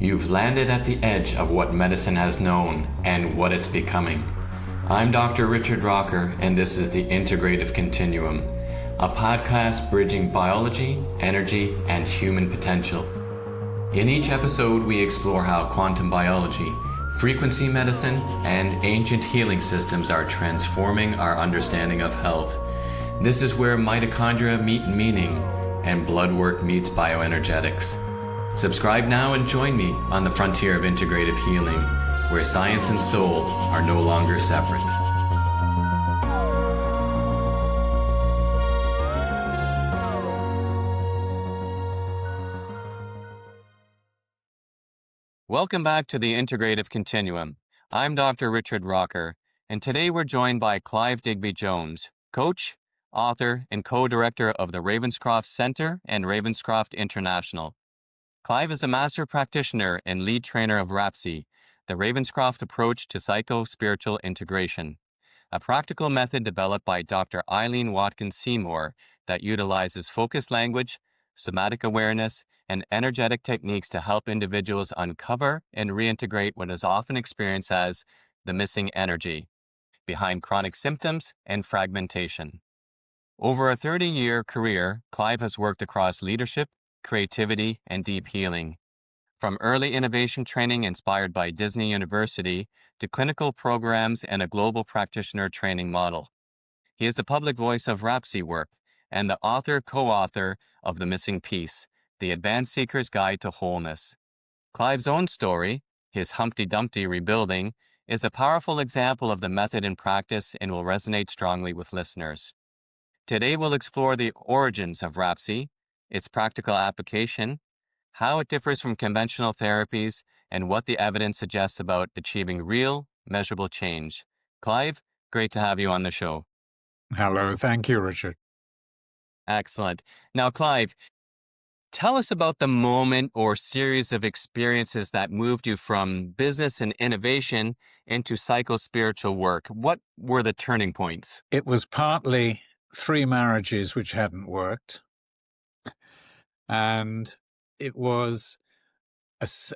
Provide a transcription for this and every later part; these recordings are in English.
You've landed at the edge of what medicine has known and what it's becoming. I'm Dr. Richard Rocker, and this is the Integrative Continuum, a podcast bridging biology, energy, and human potential. In each episode, we explore how quantum biology, frequency medicine, and ancient healing systems are transforming our understanding of health. This is where mitochondria meet meaning and blood work meets bioenergetics. Subscribe now and join me on the frontier of integrative healing, where science and soul are no longer separate. Welcome back to the Integrative Continuum. I'm Dr. Richard Rocker, and today we're joined by Clive Digby-Jones, coach, author, and co-director of the Ravenscroft Center and Ravenscroft International. Clive is a master practitioner and lead trainer of RAPSI, the Ravenscroft Approach to Psycho-Spiritual Integration, a practical method developed by Dr. Eileen Watkins Seymour that utilizes focused language, somatic awareness, and energetic techniques to help individuals uncover and reintegrate what is often experienced as the missing energy behind chronic symptoms and fragmentation. Over a 30-year career, Clive has worked across leadership, creativity, and deep healing. From early innovation training inspired by Disney University to clinical programs and a global practitioner training model. He is the public voice of RAPSI work and the co-author of The Missing Piece, The Advanced Seeker's Guide to Wholeness. Clive's own story, his Humpty Dumpty Rebuilding, is a powerful example of the method in practice and will resonate strongly with listeners. Today we'll explore the origins of RAPSI, its practical application, how it differs from conventional therapies, and what the evidence suggests about achieving real, measurable change. Clive, great to have you on the show. Hello, thank you, Richard. Excellent. Now, Clive, tell us about the moment or series of experiences that moved you from business and innovation into psycho-spiritual work. What were the turning points? It was partly 3 marriages which hadn't worked. And it was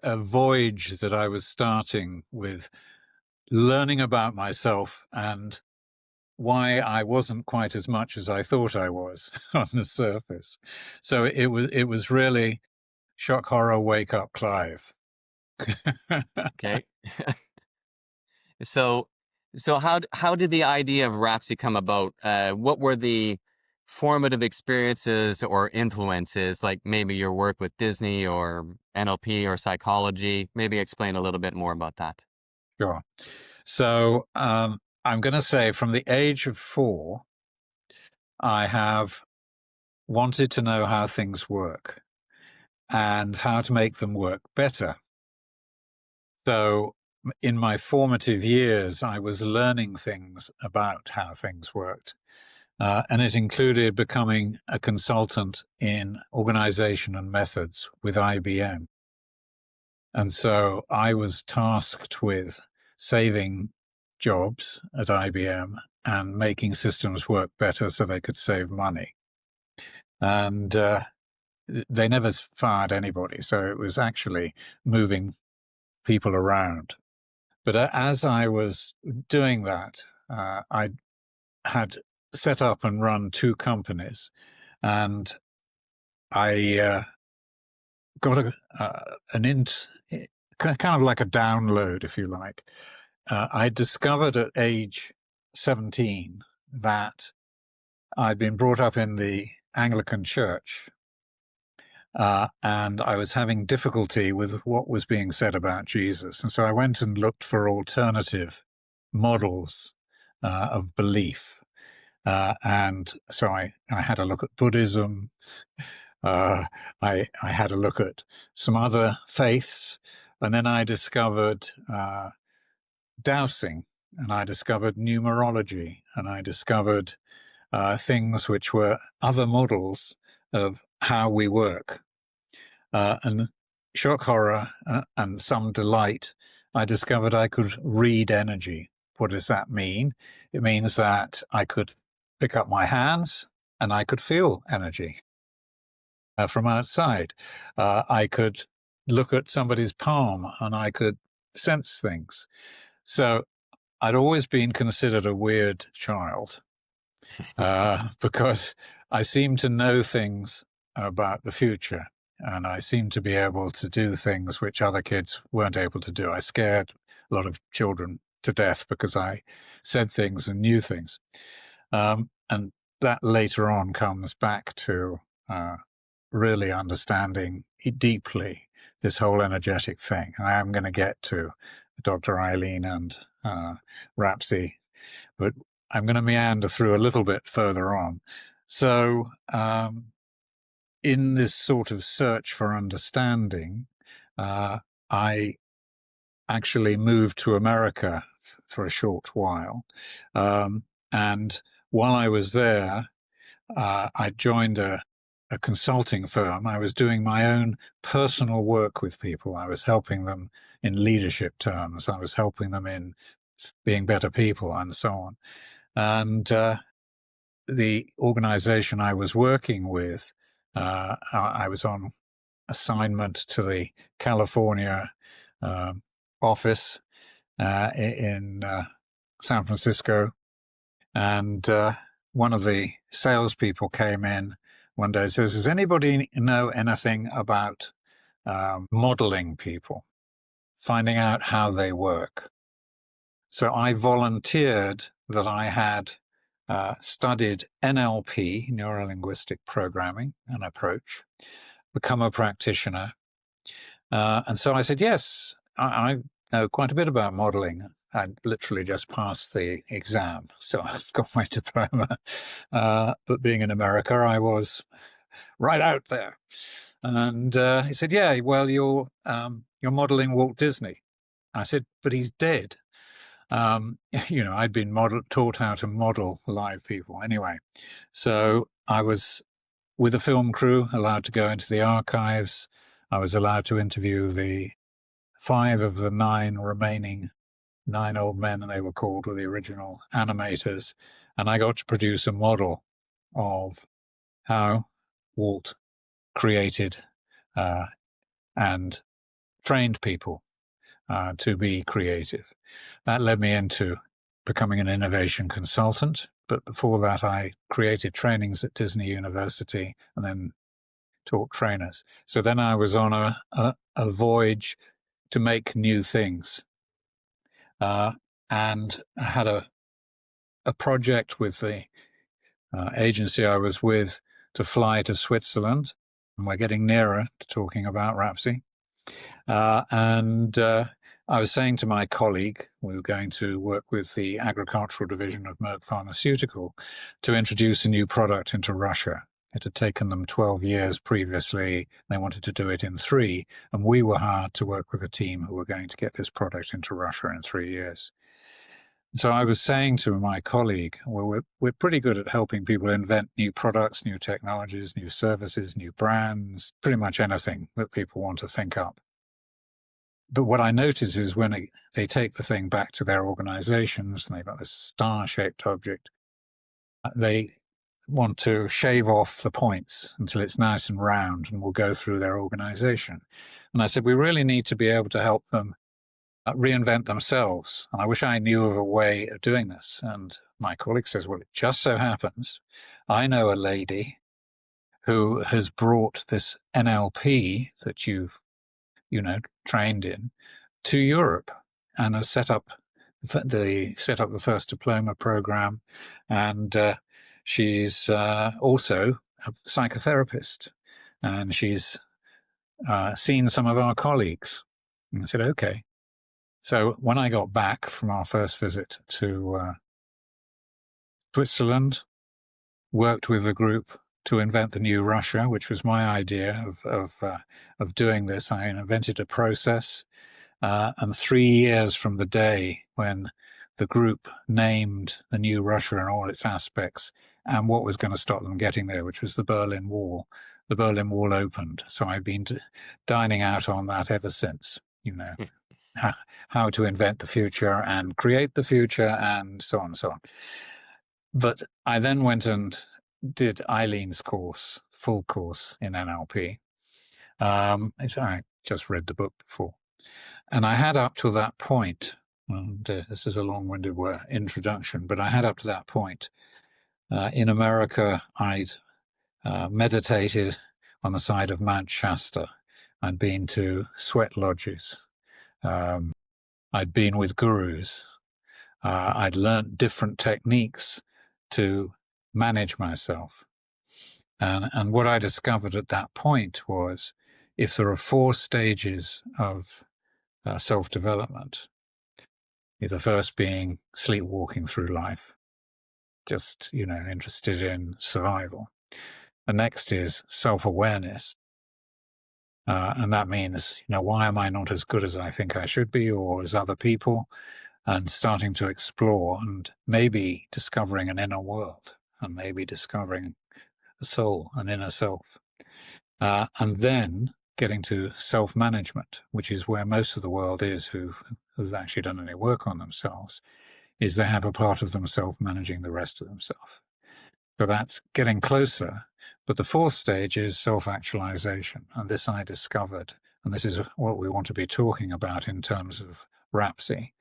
a voyage that I was starting with learning about myself and why I wasn't quite as much as I thought I was on the surface. So it was really shock, horror, wake up, Clive. Okay. So how did the idea of RAPSI come about? What were the formative experiences or influences, like maybe your work with Disney or NLP or psychology? Maybe explain a little bit more about that. Sure. So I'm going to say from the age of 4, I have wanted to know how things work and how to make them work better. So in my formative years, I was learning things about how things worked. And it included becoming a consultant in organization and methods with IBM. And so I was tasked with saving jobs at IBM and making systems work better so they could save money. And they never fired anybody, so it was actually moving people around. But as I was doing that, I had set up and run 2 companies, and I got kind of like a download, if you like. I discovered at age 17 that I'd been brought up in the Anglican Church, and I was having difficulty with what was being said about Jesus. And so I went and looked for alternative models of belief. And so I had a look at Buddhism. I had a look at some other faiths, and then I discovered dowsing, and I discovered numerology, and I discovered things which were other models of how we work. And shock, horror, and some delight, I discovered I could read energy. What does that mean? It means that I could pick up my hands and I could feel energy from outside. I could look at somebody's palm and I could sense things. So I'd always been considered a weird child because I seemed to know things about the future, and I seemed to be able to do things which other kids weren't able to do. I scared a lot of children to death because I said things and knew things. And that later on comes back to really understanding deeply this whole energetic thing. And I am going to get to Dr. Eileen and RAPSI, but I'm going to meander through a little bit further on. So in this sort of search for understanding, I actually moved to America for a short while. And while I was there, I joined a consulting firm. I was doing my own personal work with people. I was helping them in leadership terms. I was helping them in being better people and so on. And the organization I was working with, I was on assignment to the California office in San Francisco. And one of the salespeople came in one day and says, does anybody know anything about modeling people, finding out how they work? So I volunteered that I had studied NLP, Neuro-Linguistic Programming, an approach, become a practitioner. And so I said, yes, I know quite a bit about modeling. I literally just passed the exam, so I've got my diploma. But being in America, I was right out there. And he said, yeah, well, you're modeling Walt Disney. I said, but he's dead. I'd been taught how to model live people anyway. So I was with a film crew, allowed to go into the archives. I was allowed to interview the 5 of the 9 remaining 9 old men, and they were called, were the original animators. And I got to produce a model of how Walt created and trained people to be creative. That led me into becoming an innovation consultant. But before that, I created trainings at Disney University and then taught trainers. So then I was on a voyage to make new things. And I had a project with the agency I was with to fly to Switzerland. And we're getting nearer to talking about RAPSI. And I was saying to my colleague, we were going to work with the agricultural division of Merck Pharmaceutical to introduce a new product into Russia. It had taken them 12 years previously. They wanted to do it in 3, and we were hired to work with a team who were going to get this product into Russia in 3 years. So I was saying to my colleague, well, we're pretty good at helping people invent new products, new technologies, new services, new brands, pretty much anything that people want to think up. But what I notice is when they take the thing back to their organizations and they've got this star-shaped object, they want to shave off the points until it's nice and round and will go through their organization. And I said, we really need to be able to help them reinvent themselves. And I wish I knew of a way of doing this. And my colleague says, well, it just so happens I know a lady who has brought this NLP that you've trained in to Europe and has set up the first diploma program. And she's also a psychotherapist, and she's seen some of our colleagues. And I said, okay. So when I got back from our first visit to Switzerland, worked with the group to invent the new Russia, which was my idea of doing this. I invented a process, and 3 years from the day when the group named the new Russia and all its aspects and what was going to stop them getting there, which was the Berlin Wall. The Berlin Wall opened. So I've been dining out on that ever since, how to invent the future and create the future and so on and so on. But I then went and did Eileen's course, full course in NLP. just read the book before. And I had up to that point, and this is a long-winded introduction, but I had up to that point. In America, I'd meditated on the side of Mount Shasta. I'd been to sweat lodges. I'd been with gurus. I'd learnt different techniques to manage myself. And what I discovered at that point was, if there are 4 stages of self-development, the first being sleepwalking through life, just, interested in survival. The next is self-awareness. And that means, why am I not as good as I think I should be, or as other people? And starting to explore and maybe discovering an inner world, and maybe discovering a soul, an inner self. And then getting to self-management, which is where most of the world is who've actually done any work on themselves, is they have a part of themselves managing the rest of themselves. So that's getting closer. But the 4th stage is self-actualization. And this I discovered, and this is what we want to be talking about in terms of RAPSI,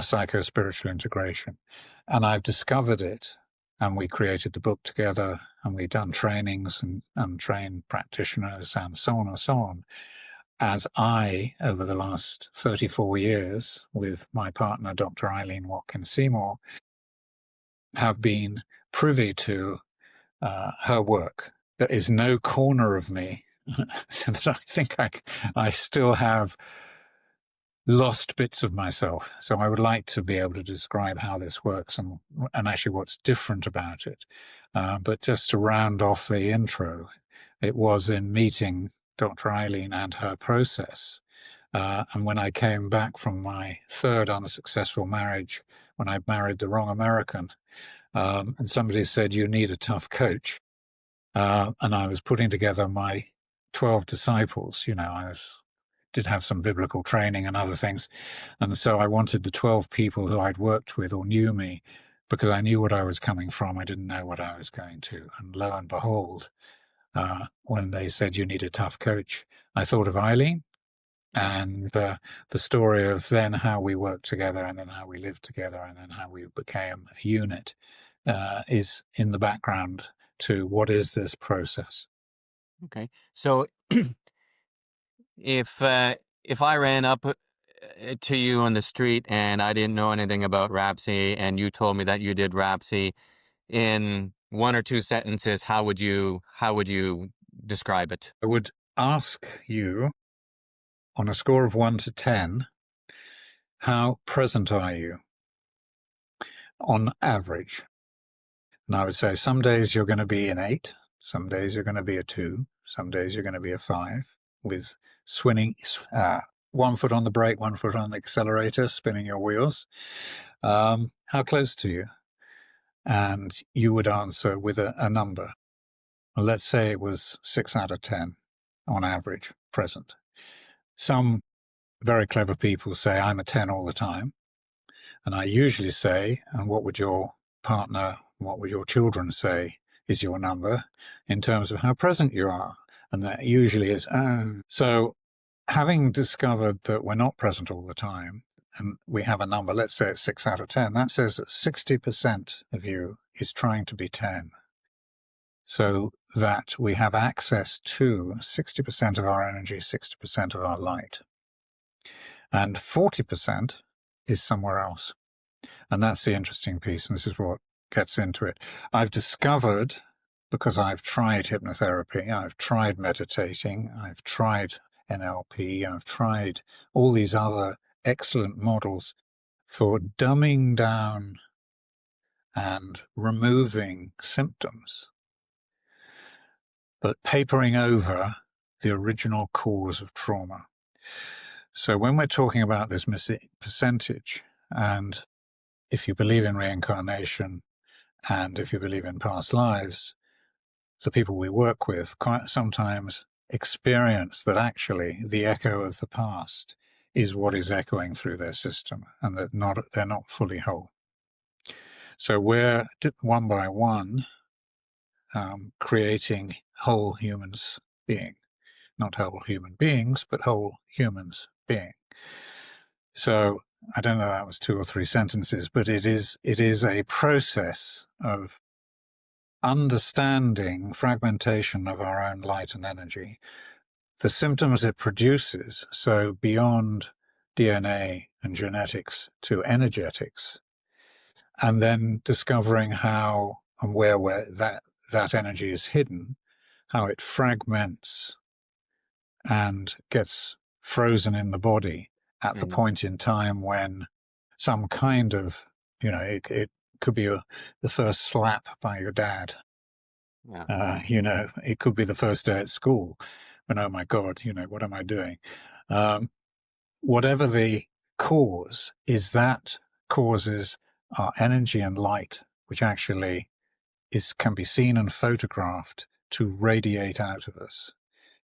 psycho-spiritual integration. And I've discovered it, and we created the book together, and we've done trainings and trained practitioners and so on, as I, over the last 34 years, with my partner, Dr. Eileen Watkins-Seymour, have been privy to her work. There is no corner of me that I think I still have lost bits of myself. So I would like to be able to describe how this works and actually what's different about it. But just to round off the intro, it was in meeting Dr. Eileen and her process. And when I came back from my 3rd unsuccessful marriage, when I married the wrong American, and somebody said, you need a tough coach. And I was putting together my 12 disciples. Did have some biblical training and other things. And so I wanted the 12 people who I'd worked with or knew me, because I knew what I was coming from. I didn't know what I was going to. And lo and behold, when they said you need a tough coach, I thought of Eileen. And the story of then how we worked together, and then how we lived together, and then how we became a unit is in the background to what is this process. Okay. So if I ran up to you on the street and I didn't know anything about RAPSI, and you told me that you did RAPSI, in 1 or 2 sentences, how would you describe it? I would ask you, on a score of 1 to 10, how present are you on average? And I would say some days you're going to be an 8, some days you're going to be a 2, some days you're going to be a 5, with swinging 1 foot on the brake, 1 foot on the accelerator, spinning your wheels. How close to you? And you would answer with a number. Well, let's say it was 6 out of 10 on average present. Some very clever people say I'm a 10 all the time. And I usually say, and what would your partner, what would your children say is your number in terms of how present you are? And that usually is, So having discovered that we're not present all the time, and we have a number, let's say it's 6 out of 10, that says that 60% of you is trying to be 10. So that we have access to 60% of our energy, 60% of our light. And 40% is somewhere else. And that's the interesting piece, and this is what gets into it. I've discovered, because I've tried hypnotherapy, I've tried meditating, I've tried NLP, I've tried all these other excellent models for dumbing down and removing symptoms, but papering over the original cause of trauma. So when we're talking about this missing percentage, and if you believe in reincarnation and if you believe in past lives, the people we work with quite sometimes experience that actually the echo of the past is what is echoing through their system, and that they're not fully whole. So we're one by one creating whole humans being. not whole human beings, but whole humans being. So I don't know, that was 2 or 3 sentences, but it is a process of understanding fragmentation of our own light and energy, the symptoms it produces, so beyond DNA and genetics to energetics, and then discovering how and where that energy is hidden, how it fragments and gets frozen in the body at the point in time when some kind of, it could be the first slap by your dad. Yeah. It could be the first day at school when, oh my God, what am I doing? Whatever the cause is, that causes our energy and light, which actually can be seen and photographed, to radiate out of us.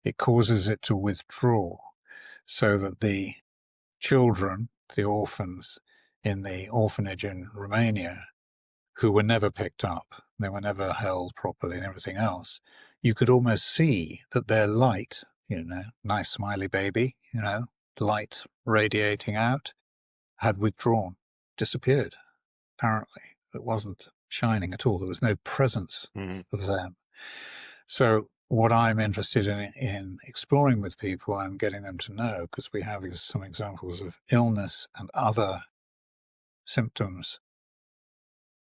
It causes it to withdraw, so that the children, the orphans in the orphanage in Romania, who were never picked up, they were never held properly and everything else, you could almost see that their light, nice smiley baby, light radiating out, had withdrawn, disappeared, apparently. It wasn't shining at all. There was no presence of them. So what I'm interested in exploring with people and getting them to know, because we have some examples of illness and other symptoms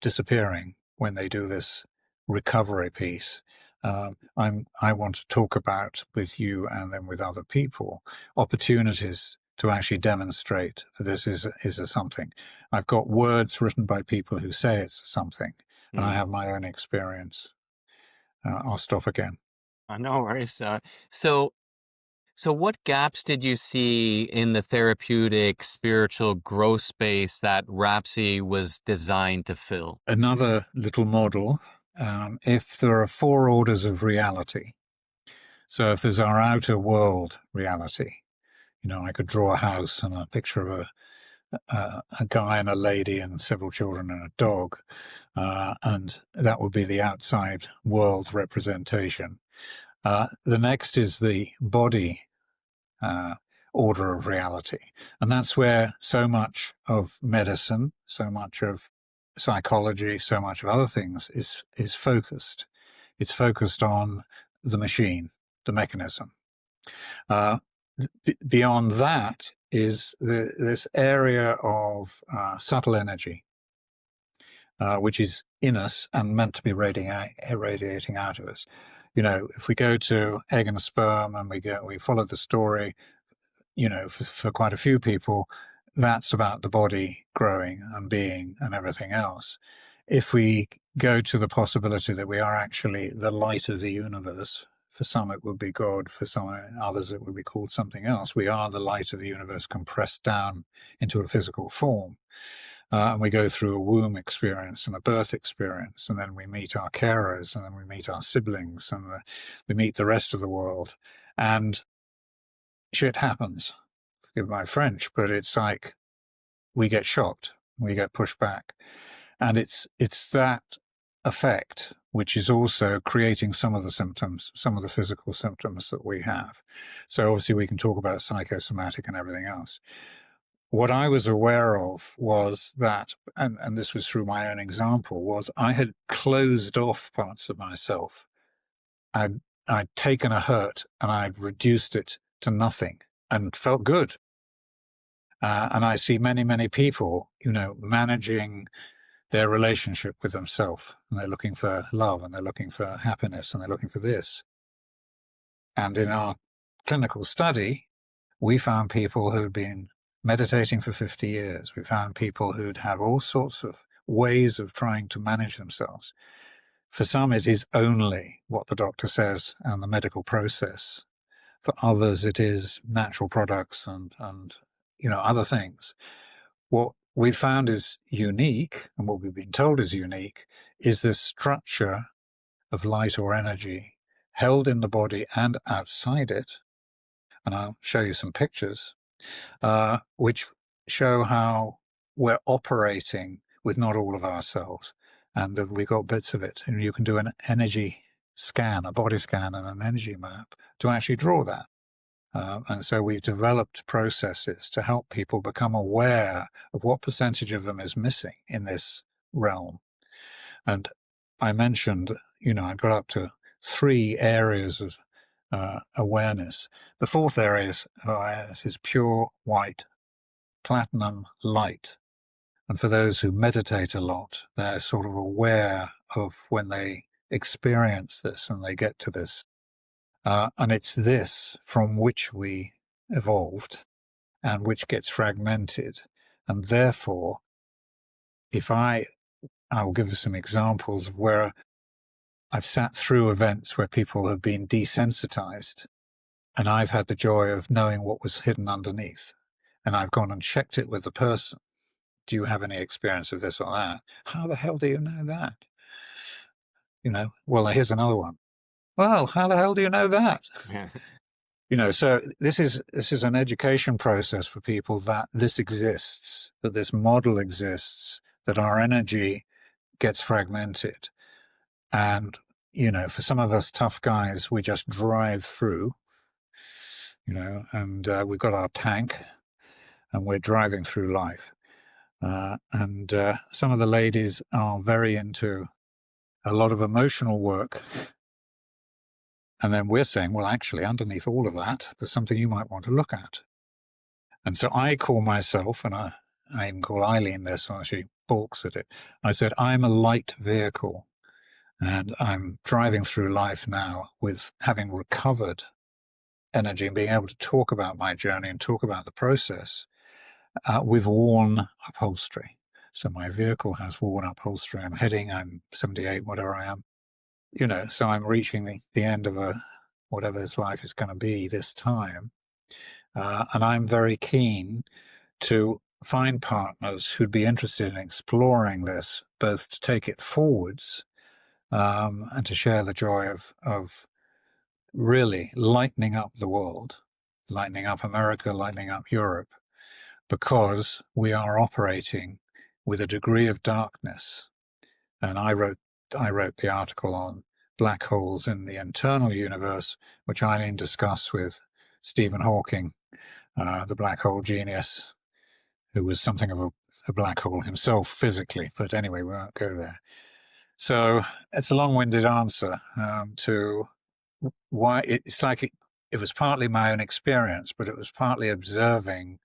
disappearing when they do this recovery piece. I want to talk about with you and then with other people opportunities to actually demonstrate that this is a something. I've got words written by people who say it's something, and I have my own experience. I'll stop again. No worries. So what gaps did you see in the therapeutic spiritual growth space that RAPSI was designed to fill? Another little model, if there are 4 orders of reality, so if there's our outer world reality, I could draw a house and a picture of a guy and a lady and several children and a dog, and that would be the outside world representation. The next is the body order of reality, and that's where so much of medicine, so much of psychology, so much of other things is focused. It's focused on the machine, the mechanism. Beyond that is this area of subtle energy, which is in us and meant to be radiating out of us. If we go to egg and sperm and we follow the story, for quite a few people, that's about the body growing and being and everything else. If we go to the possibility that we are actually the light of the universe, for some it would be God, for some others it would be called something else. We are the light of the universe compressed down into a physical form. And we go through a womb experience and a birth experience, and then we meet our carers, and then we meet our siblings, and we meet the rest of the world. And shit happens. Forgive my French, but it's like we get shocked, we get pushed back. And it's that effect which is also creating some of the symptoms, some of the physical symptoms that we have. So obviously we can talk about psychosomatic and everything else. What I was aware of was that, and this was through my own example, was I had closed off parts of myself. I'd taken a hurt and I'd reduced it to nothing and felt good. And I see many, many people, managing their relationship with themselves, and they're looking for love, and they're looking for happiness, and they're looking for this. And in our clinical study, we found people who'd been meditating for 50 years. We found people who'd have all sorts of ways of trying to manage themselves. For some, it is only what the doctor says and the medical process. For others, it is natural products and other things. What we found is unique, and what we've been told is unique, is this structure of light or energy held in the body and outside it. And I'll show you some pictures, which show how we're operating with not all of ourselves. And we got bits of it. And you can do an energy scan, a body scan and an energy map to actually draw that. And so we've developed processes to help people become aware of what percentage of them is missing in this realm. And I mentioned, I got up to 3 areas of awareness. The 4th area of awareness is pure white, platinum light. And for those who meditate a lot, they're sort of aware of when they experience this and they get to this. And it's this from which we evolved and which gets fragmented. And therefore, if I'll give you some examples of where I've sat through events where people have been desensitized, and I've had the joy of knowing what was hidden underneath. And I've gone and checked it with the person. Do you have any experience of this or that? How the hell do you know that? Well, here's another one. Well, how the hell do you know that? So this is an education process for people that this exists, that this model exists, that our energy gets fragmented. And, for some of us tough guys, we just drive through, and we've got our tank and we're driving through life. And some of the ladies are very into a lot of emotional work. And then we're saying, well, actually, underneath all of that, there's something you might want to look at. And so I call myself, and I even call Eileen this, so she balks at it. I said, I'm a light vehicle, and I'm driving through life now with having recovered energy and being able to talk about my journey and talk about the process with worn upholstery. So my vehicle has worn upholstery. I'm 78, whatever I am. So I'm reaching the end of whatever this life is going to be this time. And I'm very keen to find partners who'd be interested in exploring this, both to take it forwards and to share the joy of really lightening up the world, lightening up America, lightening up Europe, because we are operating with a degree of darkness. And I wrote the article on black holes in the internal universe, which Eileen discussed with Stephen Hawking, the black hole genius, who was something of a black hole himself physically. But anyway, we won't go there. So it's a long-winded answer to why it's like it was partly my own experience, but it was partly observing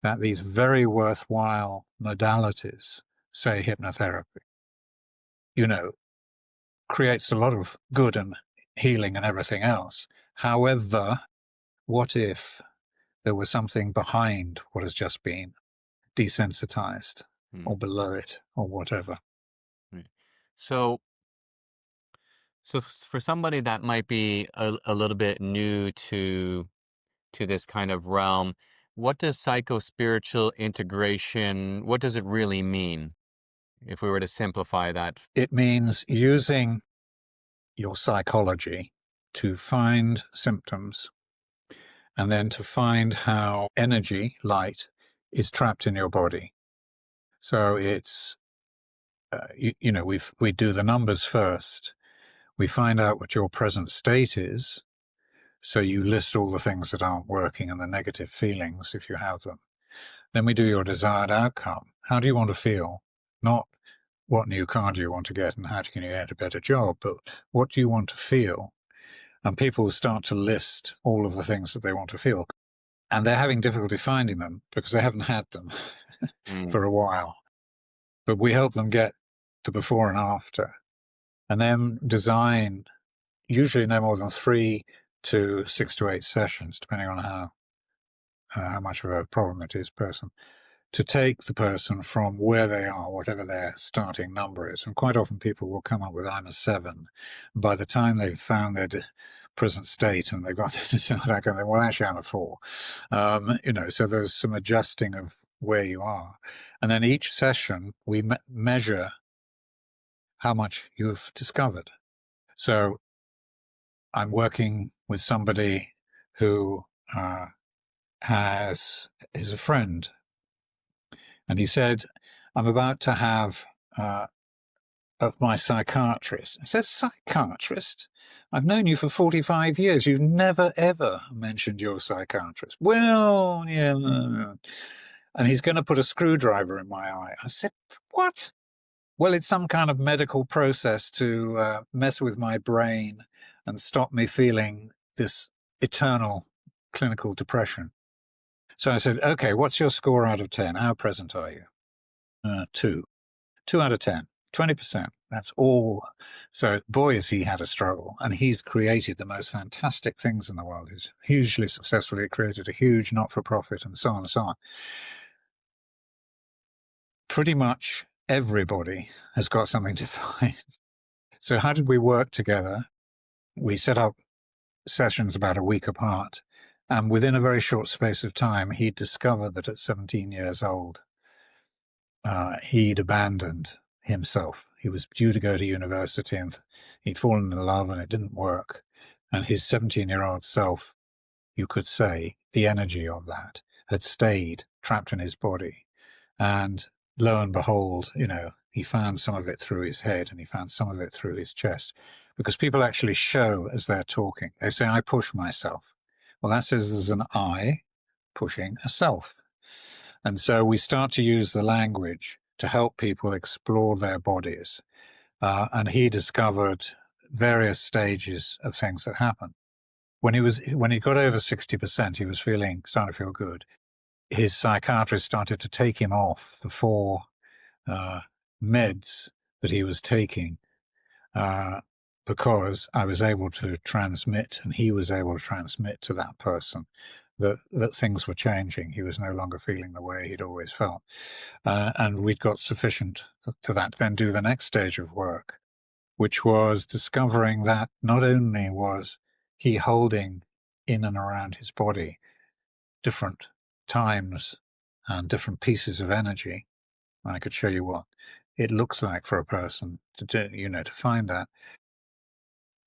that these very worthwhile modalities, say hypnotherapy, creates a lot of good and healing and everything else. However, what if there was something behind what has just been desensitized or below it or whatever? So for somebody that might be a little bit new to this kind of realm, what does psycho-spiritual integration, what does it really mean, if we were to simplify that? It means using your psychology to find symptoms and then to find how energy, light, is trapped in your body. So it's, we do the numbers first. We find out what your present state is. So you list all the things that aren't working and the negative feelings, if you have them. Then we do your desired outcome. How do you want to feel? Not what new car do you want to get and how can you get a better job, but what do you want to feel? And people start to list all of the things that they want to feel. And they're having difficulty finding them because they haven't had them for a while. But we help them get the before and after, and then design usually no more than 3 to 6 to 8 sessions, depending on how much of a problem it is person, to take the person from where they are, whatever their starting number is. And quite often people will come up with, I'm a 7. And by the time they've found their present state and they've got this, well, actually I'm a 4. So there's some adjusting of where you are. And then each session we measure how much you've discovered. So I'm working with somebody who is a friend. And he said, I'm about to have of my psychiatrist. I said, psychiatrist? I've known you for 45 years. You've never, ever mentioned your psychiatrist. Well, yeah. And he's going to put a screwdriver in my eye. I said, what? Well, it's some kind of medical process to mess with my brain and stop me feeling this eternal clinical depression. So I said, okay, what's your score out of 10? How present are you? 2. 2 out of 10. 20%. That's all. So boy, has he had a struggle. And he's created the most fantastic things in the world. He's hugely successfully created a huge not-for-profit and so on and so on. Pretty much everybody has got something to find. So how did we work together? We set up sessions about a week apart. And within a very short space of time, he discovered that at 17 years old, he'd abandoned himself. He was due to go to university and he'd fallen in love and it didn't work. And his 17-year-old self, you could say, the energy of that had stayed trapped in his body. And lo and behold, he found some of it through his head and he found some of it through his chest. Because people actually show as they're talking. They say, I push myself. Well, that says there's an I pushing a self. And so we start to use the language to help people explore their bodies. And he discovered various stages of things that happen. When he got over 60%, he was starting to feel good. His psychiatrist started to take him off the 4 meds that he was taking because I was able to transmit, and he was able to transmit to that person that things were changing. He was no longer feeling the way he'd always felt. And we'd got sufficient to that to then do the next stage of work, which was discovering that not only was he holding in and around his body different times and different pieces of energy. I could show you what it looks like for a person to do, to find that.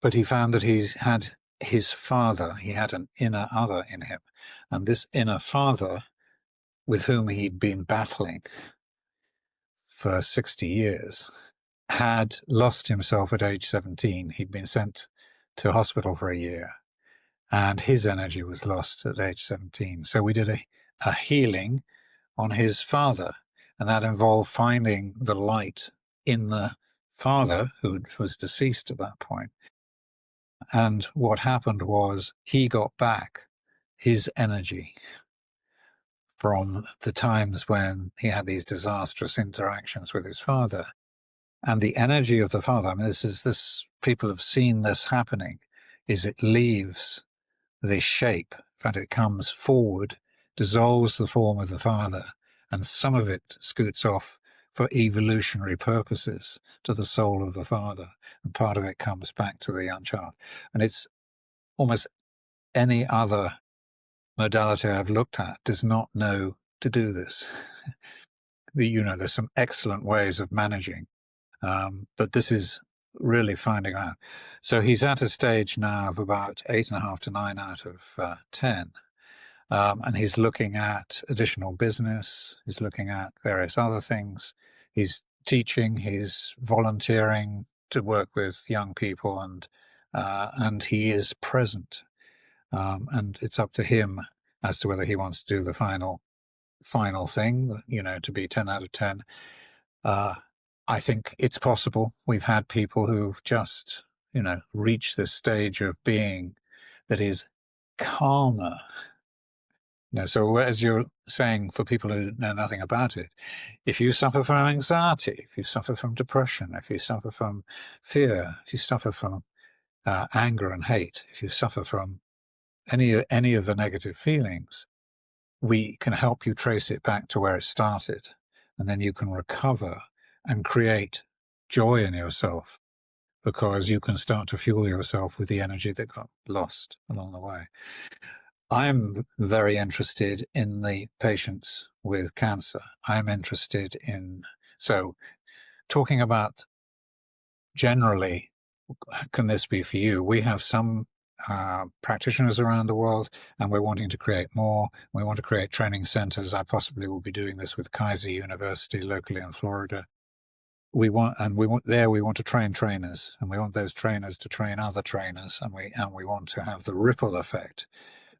But he found that he had his father, he had an inner other in him. And this inner father, with whom he'd been battling for 60 years, had lost himself at age 17. He'd been sent to hospital for a year, and his energy was lost at age 17. So we did a healing on his father, and that involved finding the light in the father who was deceased at that point. And what happened was he got back his energy from the times when he had these disastrous interactions with his father. And the energy of the father, I mean, people have seen this happening, is it leaves this shape. In fact, it comes forward, dissolves the form of the father, and some of it scoots off for evolutionary purposes to the soul of the father, and part of it comes back to the young child. And it's almost any other modality I've looked at does not know to do this. There's some excellent ways of managing, but this is really finding out. So he's at a stage now of about 8.5 to 9 out of 10. And he's looking at additional business. He's looking at various other things. He's teaching, he's volunteering to work with young people, and he is present. And it's up to him as to whether he wants to do the final thing, to be 10 out of 10. I think it's possible. We've had people who've just, reached this stage of being that is calmer. So as you're saying, for people who know nothing about it, if you suffer from anxiety, if you suffer from depression, if you suffer from fear, if you suffer from anger and hate, if you suffer from any of the negative feelings, we can help you trace it back to where it started, and then you can recover and create joy in yourself, because you can start to fuel yourself with the energy that got lost along the way. I'm very interested in the patients with cancer. I'm interested in, so talking about generally, can this be for you? We have some practitioners around the world, and we're wanting to create more. We want to create training centers. I possibly will be doing this with Kaiser University locally in Florida. we want to train trainers, and we want those trainers to train other trainers, and we want to have the ripple effect,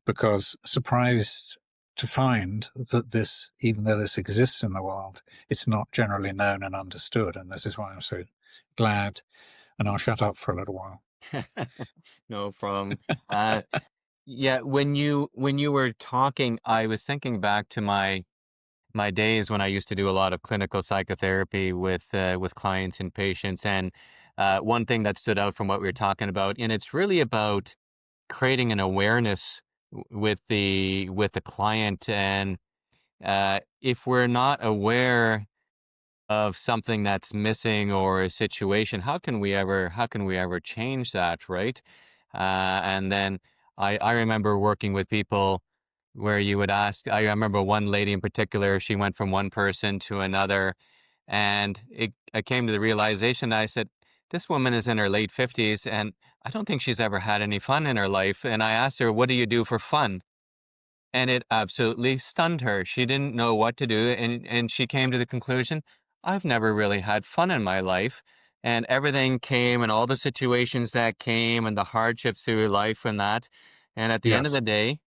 because surprised to find that this, even though this exists in the world, it's not generally known and understood. And this is why I'm so glad. And I'll shut up for a little while. No problem. Uh, yeah, when you were talking, I was thinking back to my days when I used to do a lot of clinical psychotherapy with clients and patients, and one thing that stood out from what we were talking about, and it's really about creating an awareness with the client, and if we're not aware of something that's missing or a situation, how can we ever change that, right? And then I remember working with people where you would ask. I remember one lady in particular. She went from one person to another, and I came to the realization that I said, this woman is in her late 50s, and I don't think she's ever had any fun in her life. And I asked her, what do you do for fun? And it absolutely stunned her. She didn't know what to do, and she came to the conclusion, I've never really had fun in my life. And everything came, and all the situations that came, and the hardships through life and that. And at the end of Yes, the day,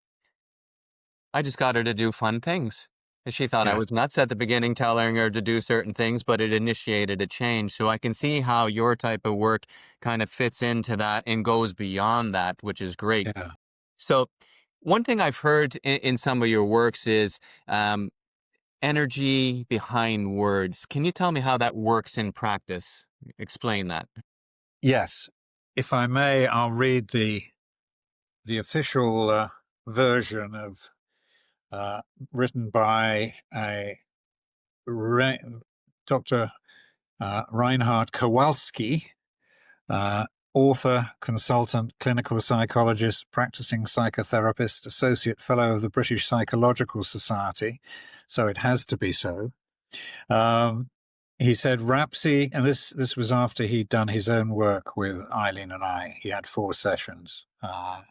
I just got her to do fun things. And she thought I yes, was nuts at the beginning telling her to do certain things, but it initiated a change. So I can see how your type of work kind of fits into that and goes beyond that, which is great. yeah. So, one thing I've heard in some of your works is um, energy behind words. Can you tell me how that works in practice? Explain that. Yes. If I may, I'll read the official version of written by a Dr. Reinhard Kowalski, uh, author, consultant, clinical psychologist, practicing psychotherapist, associate fellow of the British Psychological Society. So it has to be so. He said RAPSI, and this was after he'd done his own work with Eileen and I. He had 4 sessions. And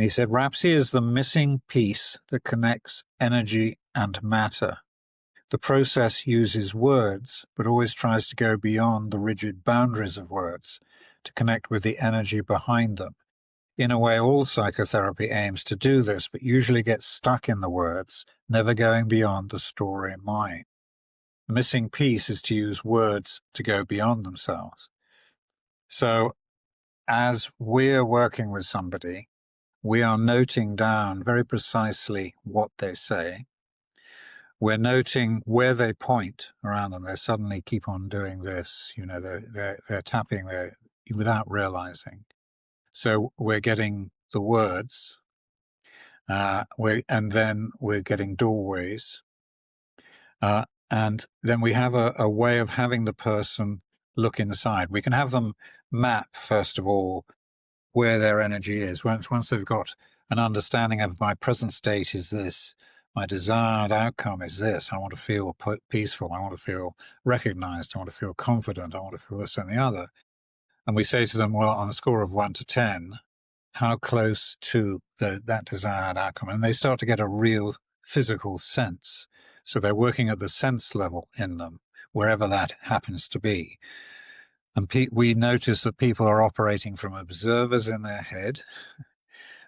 he said RAPSI is the missing piece that connects energy and matter. The process uses words, but always tries to go beyond the rigid boundaries of words to connect with the energy behind them. In a way, all psychotherapy aims to do this, but usually gets stuck in the words, never going beyond the story mind. The missing piece is to use words to go beyond themselves. So as we're working with somebody, we are noting down very precisely what they say. We're noting where they point around them. They suddenly keep on doing this, they're tapping there without realizing. So we're getting the words, and then we're getting doorways. And then we have a way of having the person look inside. We can have them map, first of all, where their energy is. Once they've got an understanding of my present state is this, my desired outcome is this, I want to feel peaceful, I want to feel recognized, I want to feel confident, I want to feel this and the other. And we say to them, well, on a score of 1 to 10, how close to that desired outcome? And they start to get a real physical sense. So they're working at the sense level in them, wherever that happens to be. And we notice that people are operating from observers in their head.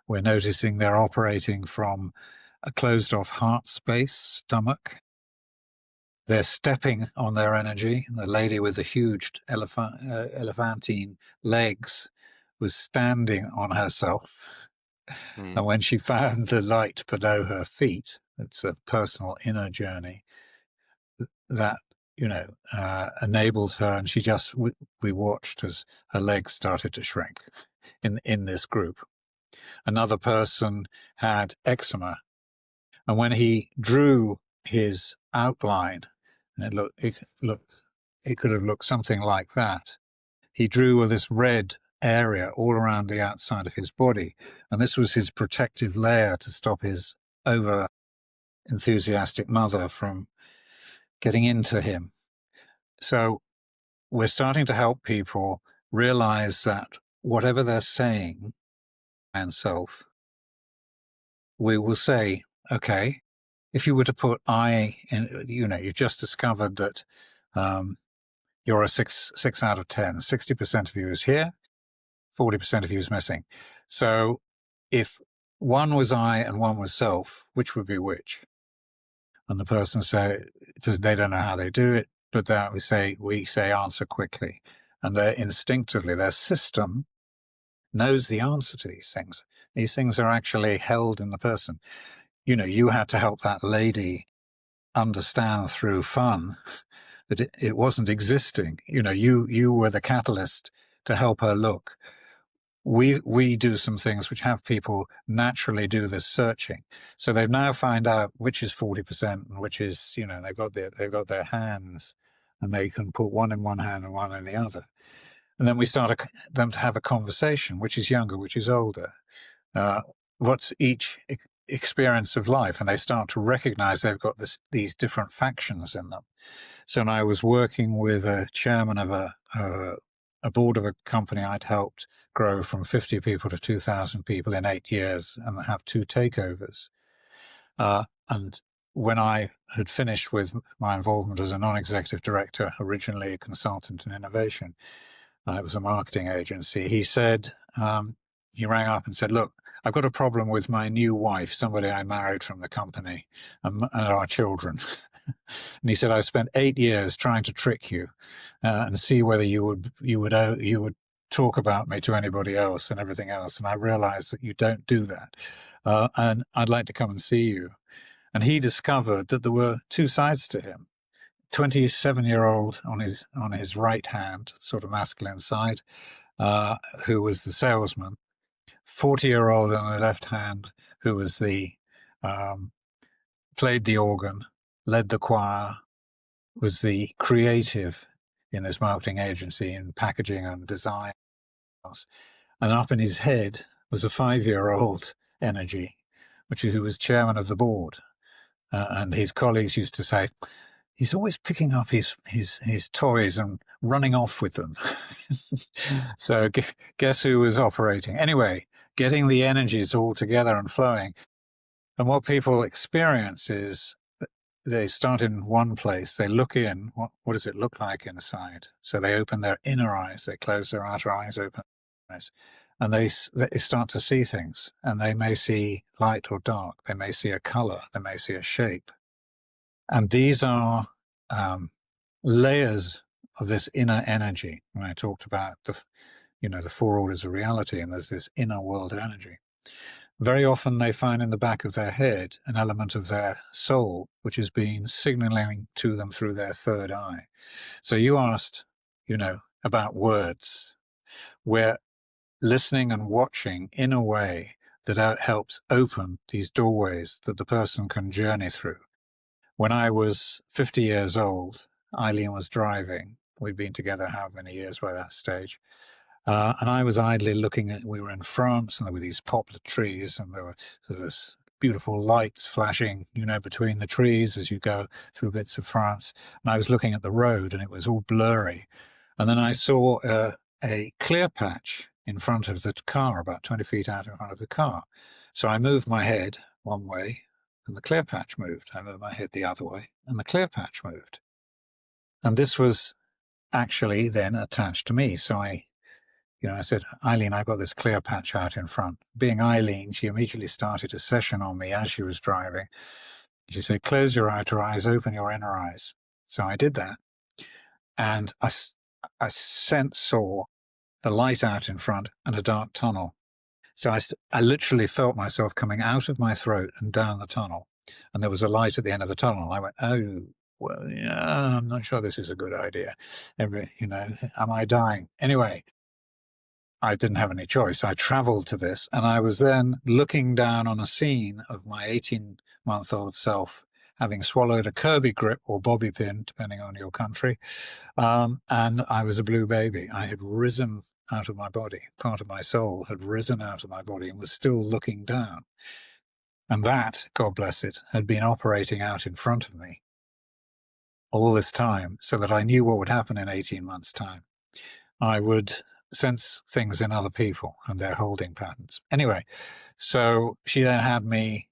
We're noticing they're operating from a closed off heart space, stomach. They're stepping on their energy. The lady with the huge elephantine legs was standing on herself. Mm. And when she found the light below her feet, it's a personal inner journey that, enabled her. And she just, we watched as her legs started to shrink in this group. Another person had eczema. And when he drew his outline, and it could have looked something like that. He drew this red area all around the outside of his body. And this was his protective layer to stop his over enthusiastic mother from getting into him. So we're starting to help people realize that whatever they're saying and self, we will say, okay, if you were to put I in, you've just discovered that you're a 6 out of 10. 60% of you is here, 40% of you is missing. So if one was I and one was self, which would be which? And the person say they don't know how they do it, but that we say answer quickly, and they're instinctively, their system knows the answer to these things. These things are actually held in the person. You know, you had to help that lady understand through fun that it wasn't existing. You know, you were the catalyst to help her look. We do some things which have people naturally do this searching. So they've now found out which is 40% and which is, you know, they've got their hands, and they can put one in one hand and one in the other. And then we start them to have a conversation, which is younger, which is older. What's each experience of life? And they start to recognize they've got these different factions in them. So when I was working with a chairman of a board of a company I'd helped grow from 50 people to 2,000 people in 8 years and have 2 takeovers. And when I had finished with my involvement as a non-executive director, originally a consultant in innovation, it was a marketing agency, he said, he rang up and said, look, I've got a problem with my new wife, somebody I married from the company, and our children. And he said, I spent 8 years trying to trick you and see whether you would talk about me to anybody else and everything else. And I realized that you don't do that. And I'd like to come and see you. And he discovered that there were 2 sides to him. 27-year-old on his right hand, sort of masculine side, who was the salesman. 40-year-old on the left hand, who was the played the organ, led the choir, was the creative in this marketing agency in packaging and design. And up in his head was a 5-year-old energy, who was chairman of the board. And his colleagues used to say, he's always picking up his toys and running off with them. So guess who was operating? Anyway, getting the energies all together and flowing. And what people experience is they start in one place, they look in, what does it look like inside? So they open their inner eyes, they close their outer eyes, open their eyes, and they start to see things. And they may see light or dark, they may see a color, they may see a shape. And these are layers of this inner energy. When I talked about the 4 orders of reality, and there's this inner world energy. Very often they find in the back of their head an element of their soul, which has been signaling to them through their third eye. So you asked, about words. We're listening and watching in a way that helps open these doorways that the person can journey through. When I was 50 years old, Eileen was driving. We'd been together how many years by that stage? And I was idly looking we were in France, and there were these poplar trees, and there was beautiful lights flashing, between the trees as you go through bits of France. And I was looking at the road, and it was all blurry. And then I saw a clear patch in front of the car, about 20 feet out in front of the car. So I moved my head one way, and the clear patch moved. I moved my head the other way, and the clear patch moved. And this was actually then attached to me. So I said, Eileen, I've got this clear patch out in front. Being Eileen, she immediately started a session on me as she was driving. She said, close your outer eyes, open your inner eyes. So I did that. And I saw the light out in front and a dark tunnel. So I literally felt myself coming out of my throat and down the tunnel. And there was a light at the end of the tunnel. I went, oh, well, yeah, I'm not sure this is a good idea. Am I dying? Anyway, I didn't have any choice. I traveled to this, and I was then looking down on a scene of my 18-month-old self having swallowed a Kirby grip or bobby pin, depending on your country, and I was a blue baby. I had risen out of my body. Part of my soul had risen out of my body and was still looking down. And that, God bless it, had been operating out in front of me all this time, so that I knew what would happen in 18 months' time. I would sense things in other people and their holding patterns. Anyway, so she then had me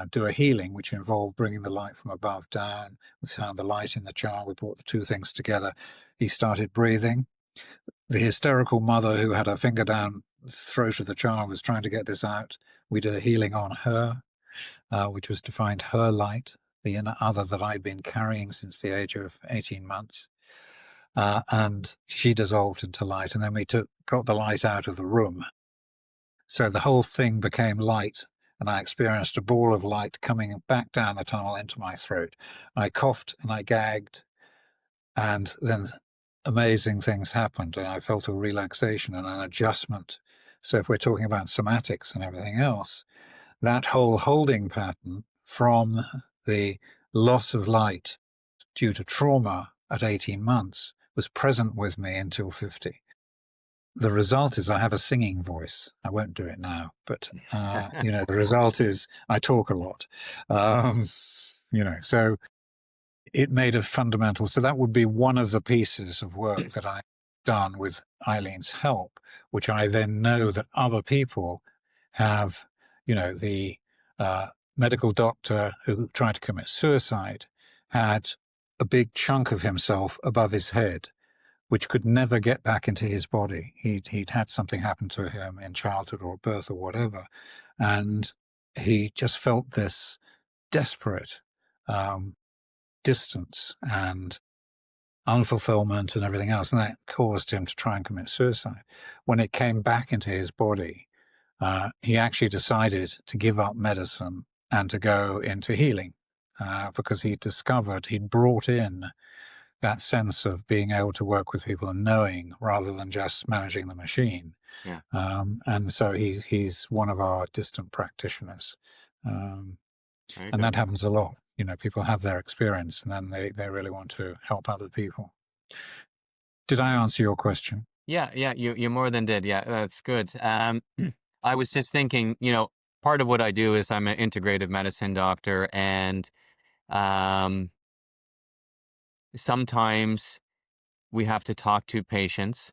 do a healing, which involved bringing the light from above down. We found the light in the child. We brought the two things together. He started breathing. The hysterical mother who had her finger down the throat of the child was trying to get this out. We did a healing on her, which was to find her light, the inner other that I'd been carrying since the age of 18 months. And she dissolved into light. And then we got the light out of the room. So the whole thing became light. And I experienced a ball of light coming back down the tunnel into my throat. I coughed and I gagged, and then amazing things happened, and I felt a relaxation and an adjustment. So if we're talking about somatics and everything else, that whole holding pattern from the loss of light due to trauma at 18 months was present with me until 50. The result is I have a singing voice. I won't do it now, but the result is I talk a lot. So it made a fundamental. So that would be one of the pieces of work that I've done with Eileen's help, which I then know that other people have. The medical doctor who tried to commit suicide had a big chunk of himself above his head, which could never get back into his body. He'd had something happen to him in childhood or birth or whatever, and he just felt this desperate distance and unfulfillment and everything else, and that caused him to try and commit suicide. When it came back into his body, he actually decided to give up medicine and to go into healing, because he'd brought in that sense of being able to work with people and knowing rather than just managing the machine. Yeah. And so he's one of our distant practitioners. And that happens a lot. People have their experience and then they really want to help other people. Did I answer your question? Yeah, you more than did. Yeah, that's good. I was just thinking, part of what I do is I'm an integrative medicine doctor, and sometimes we have to talk to patients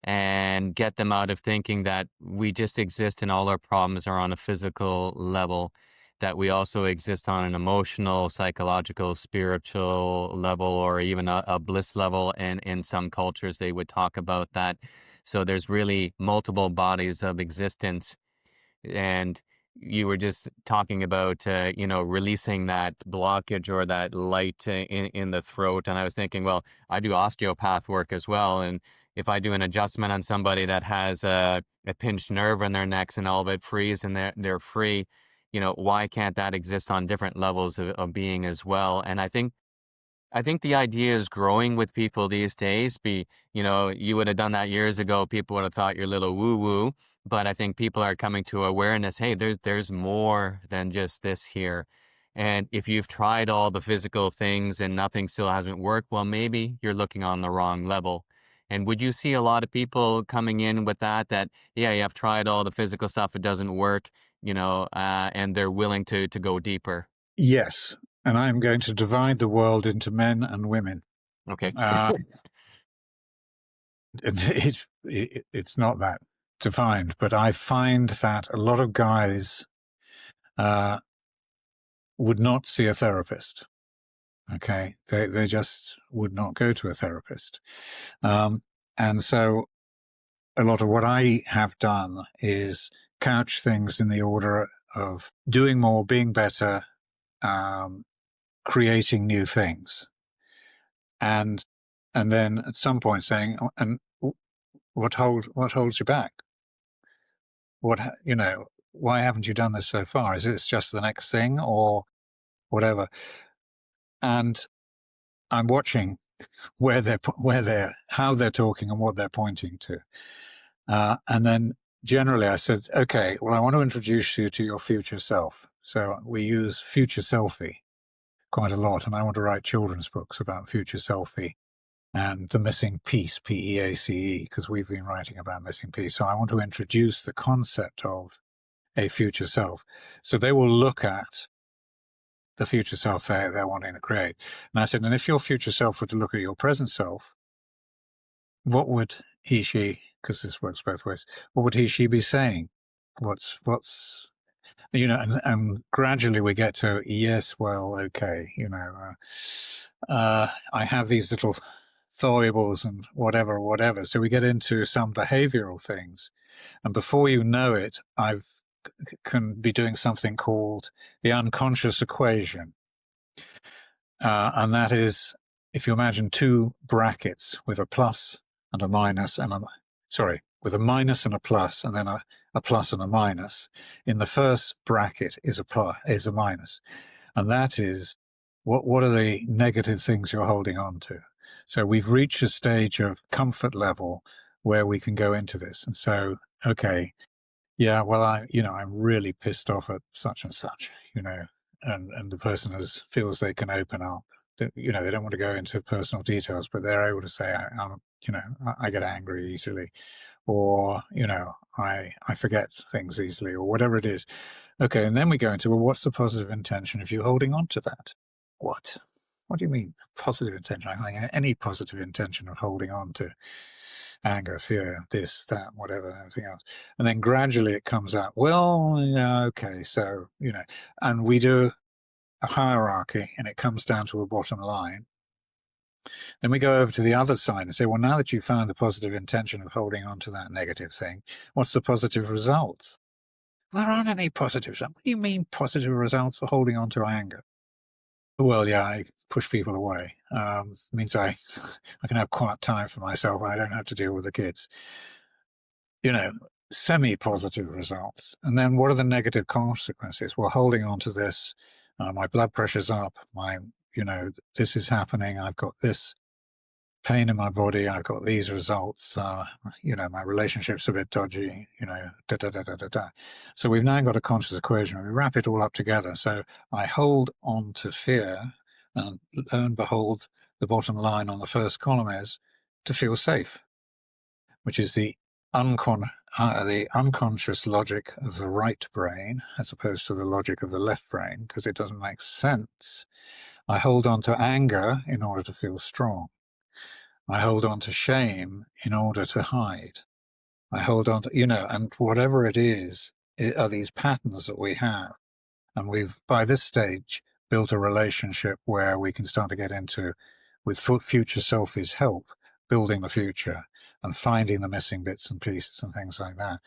and get them out of thinking that we just exist and all our problems are on a physical level, that we also exist on an emotional, psychological, spiritual level, or even a bliss level. And in some cultures, they would talk about that. So there's really multiple bodies of existence. And you were just talking about, releasing that blockage or that light in the throat. And I was thinking, well, I do osteopath work as well. And if I do an adjustment on somebody that has a pinched nerve in their necks and all of it frees and they're free, why can't that exist on different levels of being as well? And I think the idea is growing with people these days. You would have done that years ago. People would have thought you're a little woo-woo, but I think people are coming to awareness. Hey, there's more than just this here. And if you've tried all the physical things and nothing still hasn't worked, well, maybe you're looking on the wrong level. And would you see a lot of people coming in with that, yeah, you have tried all the physical stuff, it doesn't work, and they're willing to go deeper? Yes. And I'm going to divide the world into men and women. Okay. It's not that defined, but I find that a lot of guys would not see a therapist. Okay, they just would not go to a therapist, and so a lot of what I have done is couch things in the order of doing more, being better, creating new things, and then at some point saying, and what holds you back? Why haven't you done this so far? Is this just the next thing or whatever? And I'm watching how they're talking and what they're pointing to. And then generally I said, okay, well, I want to introduce you to your future self. So we use future selfie quite a lot. And I want to write children's books about future selfie and the missing piece, PEACE, because we've been writing about missing piece. So I want to introduce the concept of a future self. So they will look at the future self they're wanting to create. And I said, and if your future self were to look at your present self, what would he, she, because this works both ways, what would he, she be saying? and gradually we get to, yes, well, okay, I have these little foibles and whatever. So we get into some behavioral things. And before you know it, can be doing something called the unconscious equation. And that is, if you imagine two brackets with a plus and a minus with a minus and a plus, and then a plus and a minus. In the first bracket is a minus. And that is, what are the negative things you're holding on to? So we've reached a stage of comfort level where we can go into this. And so, okay, yeah, well, I'm really pissed off at such and such, and the person feels they can open up. They don't want to go into personal details, but they're able to say, I get angry easily, or, I forget things easily, or whatever it is. Okay, and then we go into, well, what's the positive intention if you're holding on to that? What do you mean positive intention? I think any positive intention of holding on to anger, fear, this, that, whatever, everything else. And then gradually it comes out, well, yeah, okay, so, and we do a hierarchy and it comes down to a bottom line. Then we go over to the other side and say, well, now that you've found the positive intention of holding on to that negative thing, what's the positive results? There aren't any positive results. What do you mean positive results for holding on to anger? Well, yeah, I push people away. It means I can have quiet time for myself. I don't have to deal with the kids. Semi-positive results. And then what are the negative consequences? Well, holding on to this, my blood pressure's up, this is happening, I've got this pain in my body, I've got these results, my relationship's a bit dodgy, So we've now got a conscious equation. We wrap it all up together. So I hold on to fear, and lo and behold, the bottom line on the first column is to feel safe, which is the unconscious logic of the right brain as opposed to the logic of the left brain, because it doesn't make sense. I hold on to anger in order to feel strong. I hold on to shame in order to hide. I hold on to, and whatever it is, are these patterns that we have. And we've, by this stage, built a relationship where we can start to get into, with future selfie's help, building the future and finding the missing bits and pieces and things like that.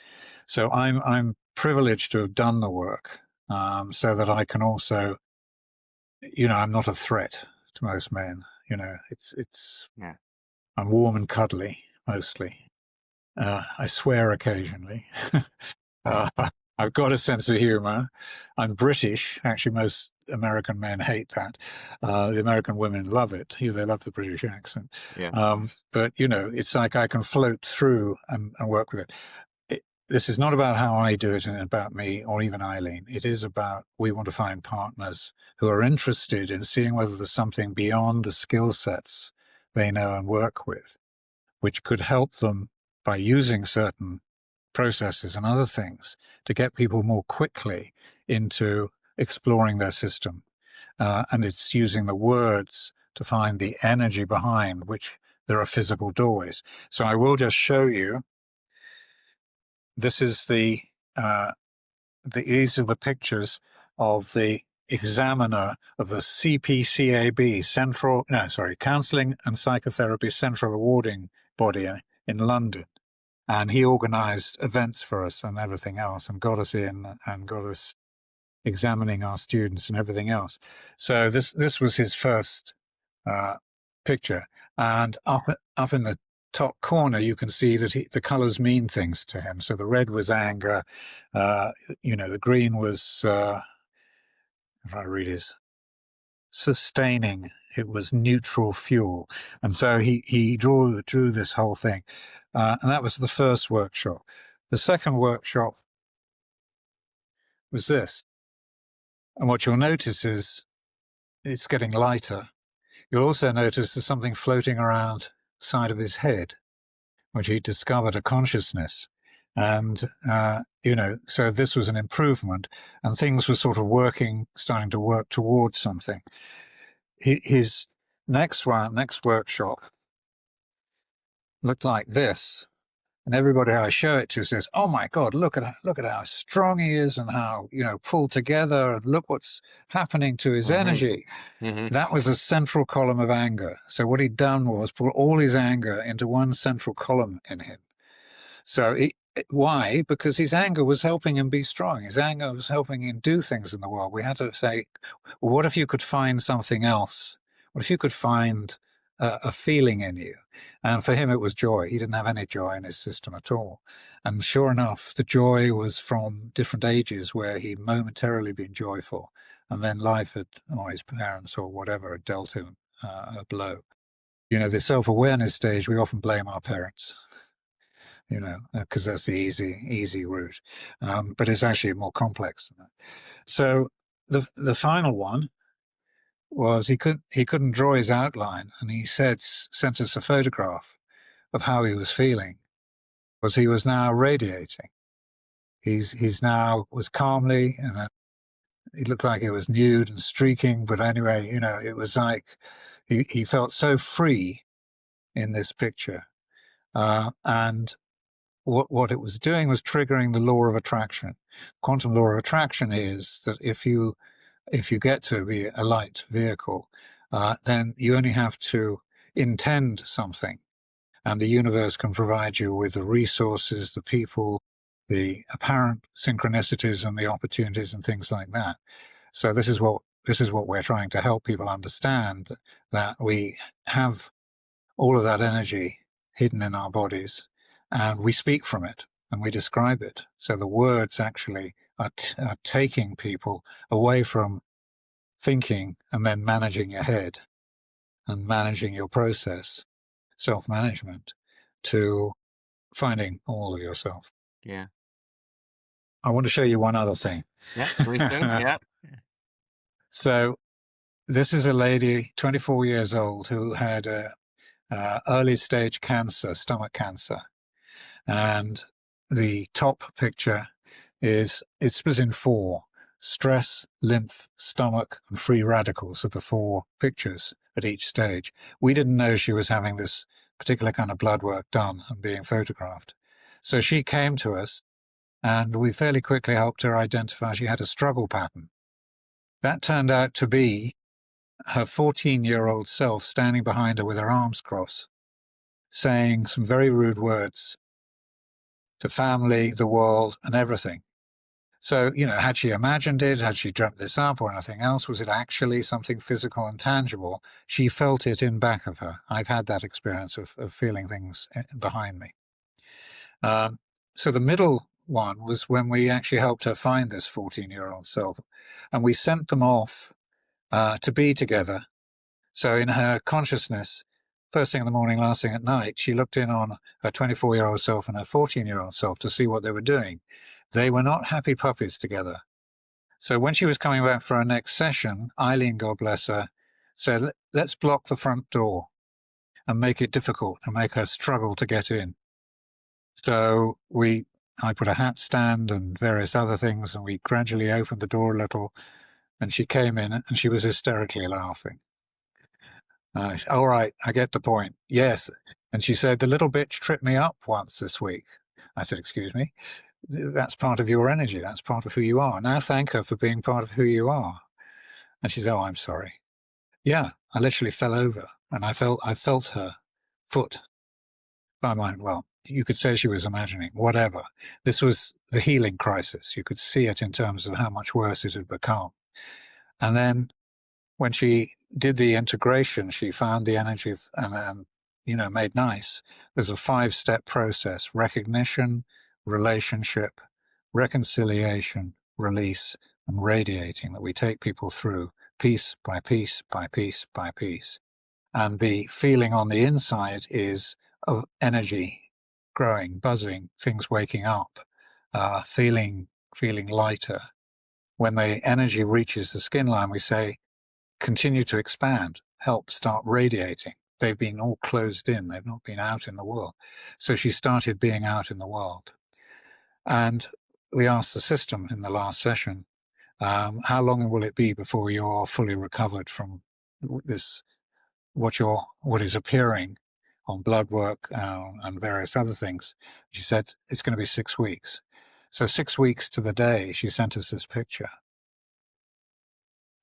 So I'm privileged to have done the work, so that I can also, I'm not a threat to most men. Yeah. I'm warm and cuddly mostly. I swear occasionally. I've got a sense of humor. I'm British. Actually, most American men hate that. The American women love it. They love the British accent. Yeah. But, it's like I can float through and work with it. This is not about how I do it and about me or even Eileen. It is about, we want to find partners who are interested in seeing whether there's something beyond the skill sets they know and work with, which could help them by using certain processes and other things to get people more quickly into exploring their system. And it's using the words to find the energy behind which there are physical doorways. So I will just show you. This is these are the pictures of the examiner of the CPCAB, Counselling and Psychotherapy Central Awarding Body in London. And he organized events for us and everything else and got us in and got us examining our students and everything else. So this was his first picture. And up in the top corner, you can see that the colors mean things to him. So the red was anger, the green was, if I read his, sustaining. It was neutral fuel. And so he drew this whole thing. And that was the first workshop. The second workshop was this. And what you'll notice is it's getting lighter. You'll also notice there's something floating around the side of his head, which he discovered a consciousness. And, so this was an improvement and things were sort of starting to work towards something. His next workshop looked like this. And everybody I show it to says, "Oh my God, look at how strong he is, and how, pulled together, and look what's happening to his energy." That was a central column of anger. So what he'd done was pull all his anger into one central column in him. So why? Because his anger was helping him be strong. His anger was helping him do things in the world. We had to say, well, what if you could find something else? What if you could find a feeling in you? And for him, it was joy. He didn't have any joy in his system at all. And sure enough, the joy was from different ages where he'd momentarily been joyful. And then life had, or his parents or whatever, had dealt him a blow. The self-awareness stage, we often blame our parents, because that's the easy route. But it's actually more complex than that. So the final one was he couldn't draw his outline, and he sent us a photograph of how he was feeling. Was he was now radiating. He's now was calmly, and he looked like he was nude and streaking, but anyway, it was like he felt so free in this picture, and what it was doing was triggering the law of attraction. Quantum law of attraction is that if you get to be a light vehicle, then you only have to intend something, and the universe can provide you with the resources, the people, the apparent synchronicities and the opportunities and things like that. So this is what we're trying to help people understand, that we have all of that energy hidden in our bodies, and we speak from it and we describe it. So the words actually are taking people away from thinking and then managing your head and managing your process, self-management, to finding all of yourself. Yeah. I want to show you one other thing. Yeah, please do. Yeah. So this is a lady, 24 years old, who had early stage cancer, stomach cancer. And the top picture it's split in four: stress, lymph, stomach, and free radicals are the four pictures at each stage. We didn't know she was having this particular kind of blood work done and being photographed. So she came to us, and we fairly quickly helped her identify she had a struggle pattern. That turned out to be her 14-year-old self standing behind her with her arms crossed, saying some very rude words to family, the world, and everything. So, had she imagined it? Had she dreamt this up or anything else? Was it actually something physical and tangible? She felt it in back of her. I've had that experience of feeling things behind me. So the middle one was when we actually helped her find this 14-year-old self, and we sent them off to be together. So in her consciousness, first thing in the morning, last thing at night, she looked in on her 24-year-old self and her 14-year-old self to see what they were doing. They were not happy puppies together. So when she was coming back for her next session, Eileen, God bless her, said, let's block the front door and make it difficult and make her struggle to get in. So I put a hat stand and various other things, and we gradually opened the door a little, and she came in and she was hysterically laughing. All right, I get the point. Yes. And she said, the little bitch tripped me up once this week. I said, excuse me? That's part of your energy. That's part of who you are. Now thank her for being part of who you are. And she said, oh, I'm sorry. Yeah, I literally fell over, and I felt her foot by mine. Well, you could say she was imagining, whatever. This was the healing crisis. You could see it in terms of how much worse it had become. And then when she did the integration, she found the energy and made nice. There's a 5-step process: recognition, relationship, reconciliation, release, and radiating, that we take people through piece by piece by piece by piece. And the feeling on the inside is of energy growing, buzzing, things waking up, feeling lighter. When the energy reaches the skin line, we say, continue to expand, help start radiating. They've been all closed in. They've not been out in the world. So she started being out in the world. And we asked the system in the last session, how long will it be before you're fully recovered from this, what is appearing on blood work and various other things. She said, it's going to be 6 weeks. So 6 weeks to the day, she sent us this picture.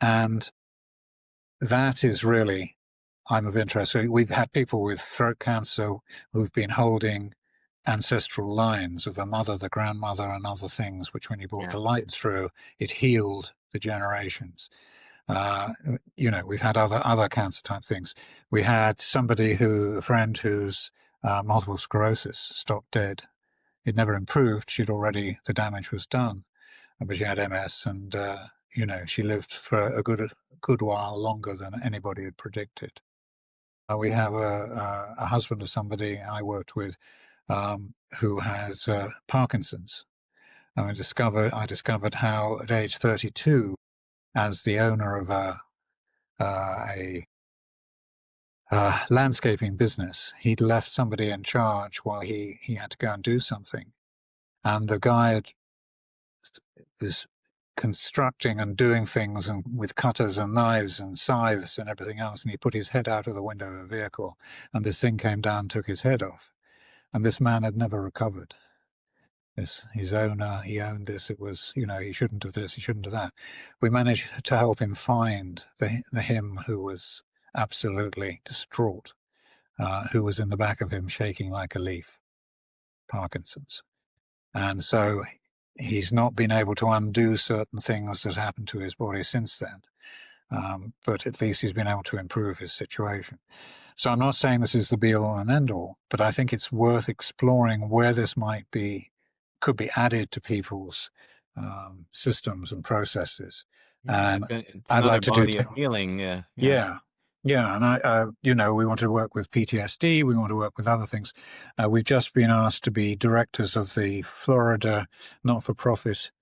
And that is really, I'm of interest. We've had people with throat cancer who've been holding ancestral lines of the mother, the grandmother, and other things, which when you brought the light through, it healed the generations. We've had other cancer type things. We had a friend whose multiple sclerosis stopped dead. It never improved. The damage was done, but she had MS, and she lived for a good while longer than anybody had predicted. We have a husband of somebody I worked with who has Parkinson's. And I discovered how at age 32, as the owner of a landscaping business, he'd left somebody in charge while he had to go and do something. And the guy was constructing and doing things and with cutters and knives and scythes and everything else, and he put his head out of the window of a vehicle, and this thing came down and took his head off. And this man had never recovered. His owner, he owned this. It was, he shouldn't have this, he shouldn't have that. We managed to help him find him who was absolutely distraught, who was in the back of him shaking like a leaf, Parkinson's. And so he's not been able to undo certain things that happened to his body since then. But at least he's been able to improve his situation. So I'm not saying this is the be-all and end-all, but I think it's worth exploring where this could be added to people's systems and processes. And it's I'd like to body of healing. Yeah. And we want to work with PTSD. We want to work with other things. We've just been asked to be directors of the Florida not-for-profit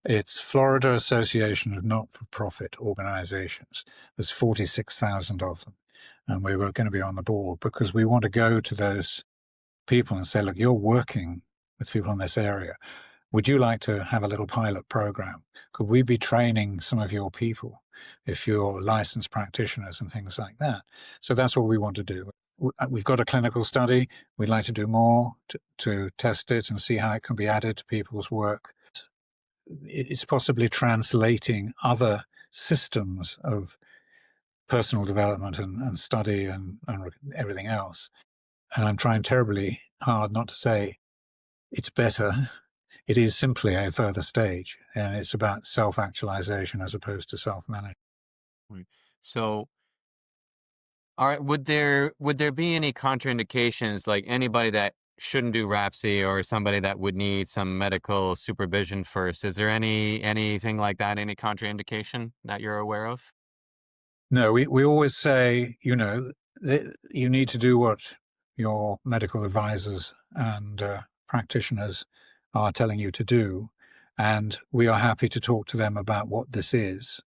It's Florida Association of Not-for-Profit Organizations. There's 46,000 of them. And we were going to be on the board because we want to go to those people and say, look, you're working with people in this area. Would you like to have a little pilot program? Could we be training some of your people if you're licensed practitioners and things like that? So that's what we want to do. We've got a clinical study. We'd like to do more to test it and see how it can be added to people's work. It's possibly translating other systems of personal development and study and everything else. And I'm trying terribly hard not to say it's better. It is simply a further stage, and it's about self-actualization as opposed to self-management. So, would there be any contraindications, like anybody that shouldn't do RAPSI or somebody that would need some medical supervision first? Is there anything like that, any contraindication that you're aware of? No, we always say, you need to do what your medical advisors and practitioners are telling you to do. And we are happy to talk to them about what this is.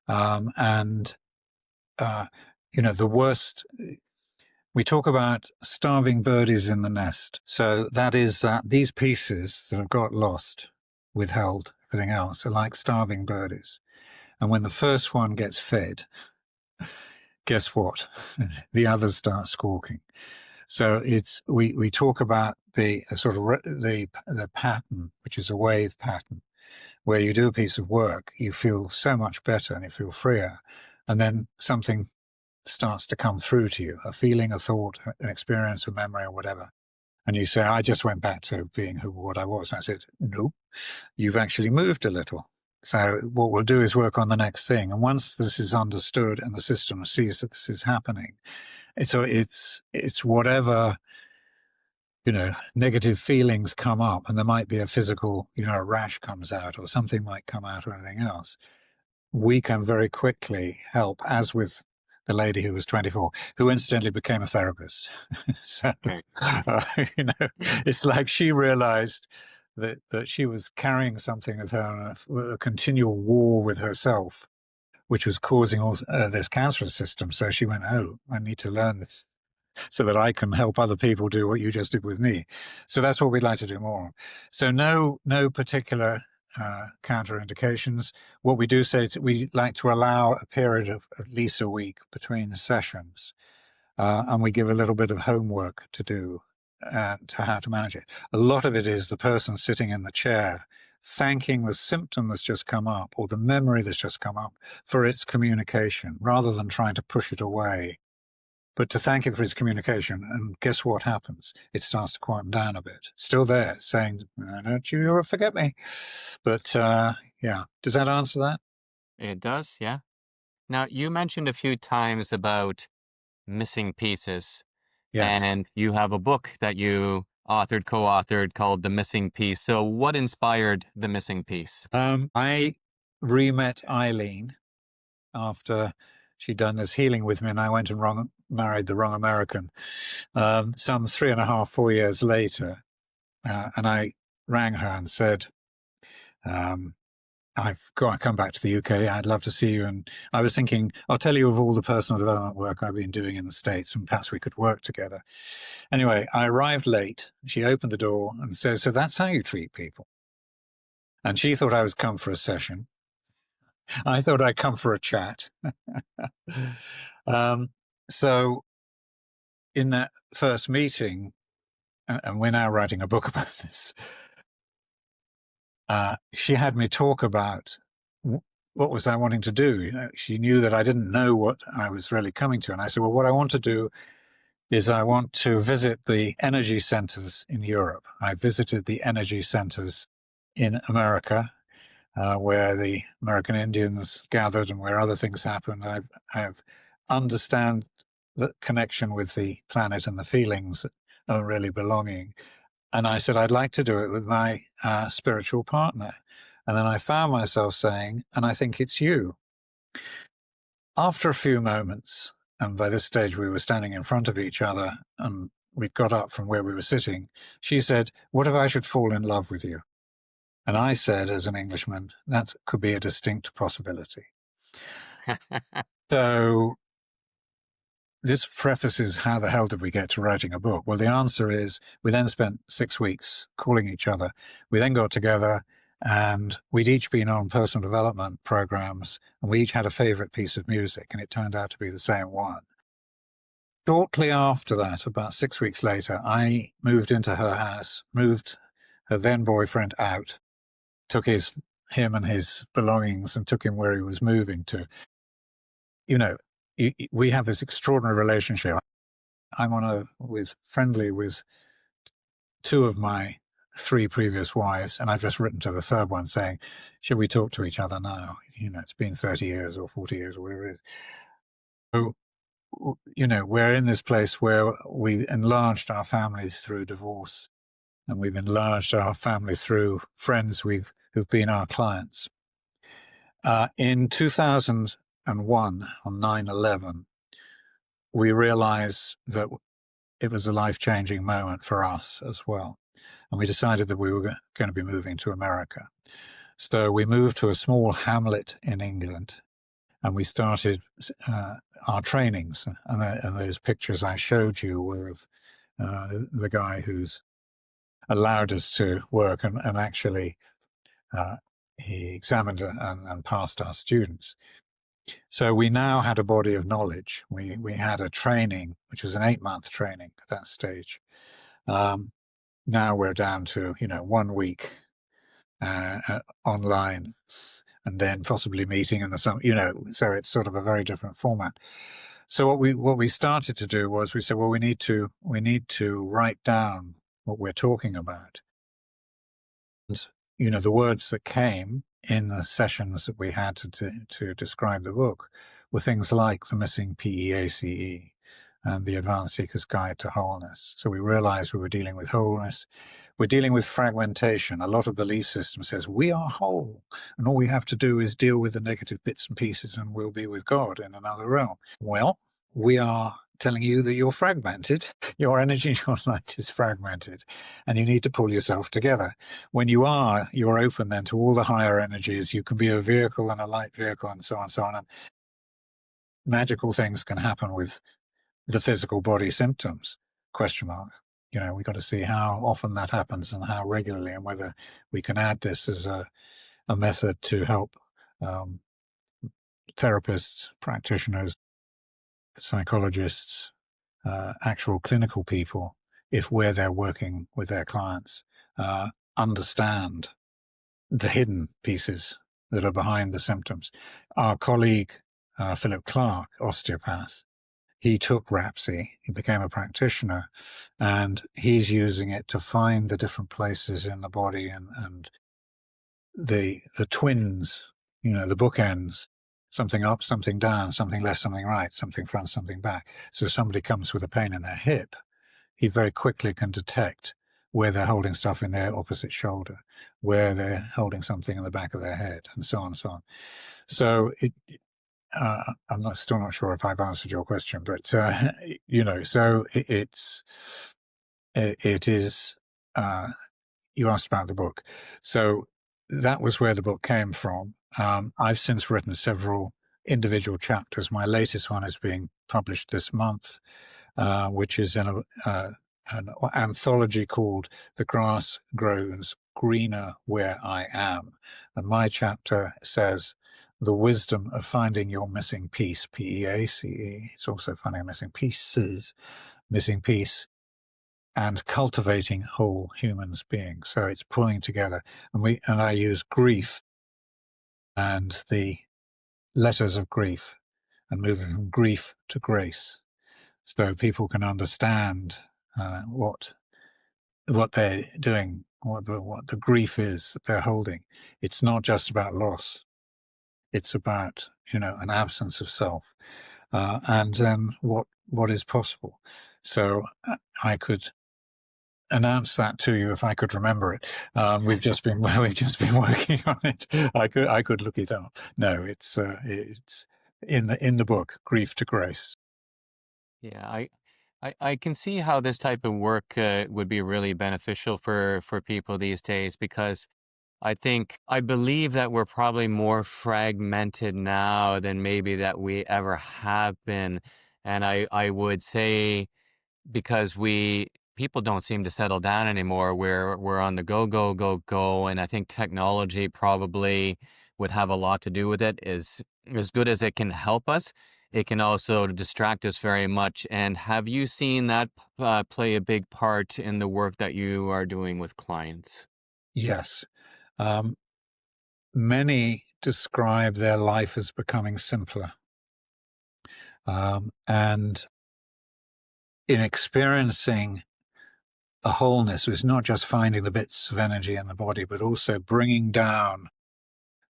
The worst, we talk about starving birdies in the nest. So that is that these pieces that have got lost, withheld, everything else, are like starving birdies. And when the first one gets fed, guess what? The others start squawking. So we talk about the sort of the pattern, which is a wave pattern, where you do a piece of work, you feel so much better and you feel freer, and then something starts to come through to you, a feeling, a thought, an experience, a memory, or whatever. And you say, I just went back to being what I was. And I said, no, you've actually moved a little. So what we'll do is work on the next thing. And once this is understood and the system sees that this is happening, it's whatever, negative feelings come up, and there might be a physical, a rash comes out or something might come out or anything else. We can very quickly help, as with the lady who was 24, who incidentally became a therapist. So, it's like she realized that she was carrying something with her, a continual war with herself, which was causing all this cancerous system. So she went, oh, I need to learn this so that I can help other people do what you just did with me. So that's what we'd like to do more. So no particular counterindications. What we do say is we like to allow a period of at least a week between sessions, and we give a little bit of homework to do to how to manage it. A lot of it is the person sitting in the chair thanking the symptom that's just come up or the memory that's just come up for its communication, rather than trying to push it away, but to thank it for its communication. And guess what happens? It starts to quieten down a bit. Still there, saying, don't you ever forget me. But yeah, does that answer that? It does, yeah. Now, you mentioned a few times about missing pieces, Yes. and you have a book that you co-authored called The Missing Piece. So what inspired The Missing Piece? I re-met Eileen after she'd done this healing with me, and I went and married the wrong American some 3.5, 4 years later. And I rang her and said, I've got to come back to the UK. I'd love to see you. And I was thinking, I'll tell you of all the personal development work I've been doing in the States, and perhaps we could work together. Anyway, I arrived late. She opened the door and says, so that's how you treat people. And she thought I was come for a session. I thought I'd come for a chat. So in that first meeting, and we're now writing a book about this, she had me talk about what was I wanting to do. She knew that I didn't know what I was really coming to. And I said, well, what I want to do is I want to visit the energy centers in Europe. I visited the energy centers in America, where the American Indians gathered and where other things happened. I've understand the connection with the planet and the feelings of really belonging. And I said, I'd like to do it with my spiritual partner. And then I found myself saying, and I think it's you. After a few moments, and by this stage we were standing in front of each other and we'd got up from where we were sitting, she said, what if I should fall in love with you? And I said, as an Englishman, that could be a distinct possibility. So this prefaces how the hell did we get to writing a book? Well, the answer is we then spent 6 weeks calling each other. We then got together and we'd each been on personal development programs, and we each had a favorite piece of music, and it turned out to be the same one. Shortly after that, about 6 weeks later, I moved into her house, moved her then boyfriend out, took him and his belongings and took him where he was moving to. You know, we have this extraordinary relationship. I'm friendly with 2 of my 3 previous wives, and I've just written to the third one saying, should we talk to each other now? It's been 30 years or 40 years or whatever it is. So, we're in this place where we enlarged our families through divorce, and we've enlarged our family through friends who've been our clients. In 2001, on 9/11, we realized that it was a life-changing moment for us as well. And we decided that we were going to be moving to America. So we moved to a small hamlet in England, and we started our trainings. And those pictures I showed you were of the guy who's allowed us to work and actually he examined and passed our students. So we now had a body of knowledge. We had a training, which was an 8-month training at that stage. Now we're down to 1 week online, and then possibly meeting in the summer. So it's sort of a very different format. So what we started to do was we said, well, we need to write down what we're talking about. And the words that came in the sessions that we had to describe the book were things like the missing PEACE and the Advanced Seeker's Guide to Wholeness. So we realized we were dealing with wholeness. We're dealing with fragmentation. A lot of belief system says we are whole, and all we have to do is deal with the negative bits and pieces and we'll be with God in another realm. Well, we are telling you that you're fragmented. Your energy in your light is fragmented, and you need to pull yourself together. When you're open then to all the higher energies. You can be a vehicle and a light vehicle and so on and so on. And magical things can happen with the physical body symptoms, ? we got to see how often that happens and how regularly, and whether we can add this as a method to help therapists, practitioners, psychologists, actual clinical people, if where they're working with their clients, understand the hidden pieces that are behind the symptoms. Our colleague, Philip Clark, osteopath, he took RAPSI, he became a practitioner, and he's using it to find the different places in the body and the twins, the bookends, something up, something down, something left, something right, something front, something back. So somebody comes with a pain in their hip, he very quickly can detect where they're holding stuff in their opposite shoulder, where they're holding something in the back of their head, and so on and so on. So I'm still not sure if I've answered your question, but so it is. You asked about the book, so that was where the book came from. I've since written several individual chapters. My latest one is being published this month, which is in an anthology called "The Grass Grows Greener Where I Am," and my chapter says the wisdom of finding your missing piece, P-E-A-C-E. It's also finding a missing pieces, missing piece, and cultivating whole humans beings. So it's pulling together, and I use grief and the letters of grief and moving from grief to grace, so people can understand what they're doing, what the grief is that they're holding. It's not just about loss. It's about, an absence of self, and then what is possible. So I could announce that to you if I could remember it. We've just been working on it. I could look it up. No, it's in the book, Grief to Grace. Yeah, I can see how this type of work would be really beneficial for people these days, because I believe that we're probably more fragmented now than maybe that we ever have been. And I would say, because people don't seem to settle down anymore. We're on the go, go, go, go. And I think technology probably would have a lot to do with it. As good as it can help us, it can also distract us very much. And have you seen that play a big part in the work that you are doing with clients? Yes. Many describe their life as becoming simpler. And in experiencing a wholeness, it's not just finding the bits of energy in the body, but also bringing down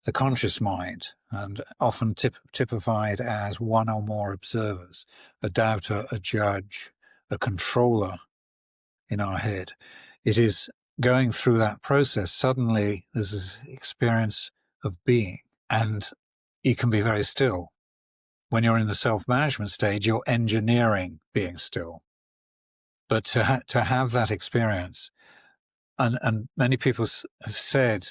the conscious mind, and often typified as one or more observers, a doubter, a judge, a controller in our head. It is going through that process. Suddenly there's this experience of being, and you can be very still. When you're in the self-management stage, you're engineering being still. But to have that experience, and many people have said,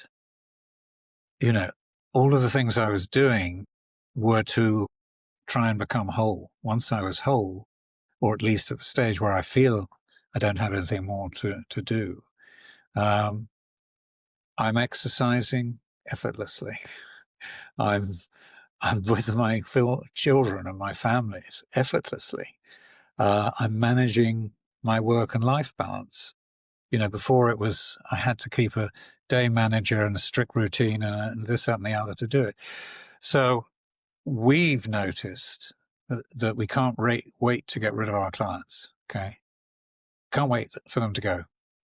all of the things I was doing were to try and become whole. Once I was whole, or at least at the stage where I feel I don't have anything more to do, I'm exercising effortlessly. I'm with my children and my families effortlessly. I'm managing my work and life balance. Before it was, I had to keep a day manager and a strict routine and this, that, and the other to do it. So we've noticed that we can't wait to get rid of our clients. Okay. Can't wait for them to go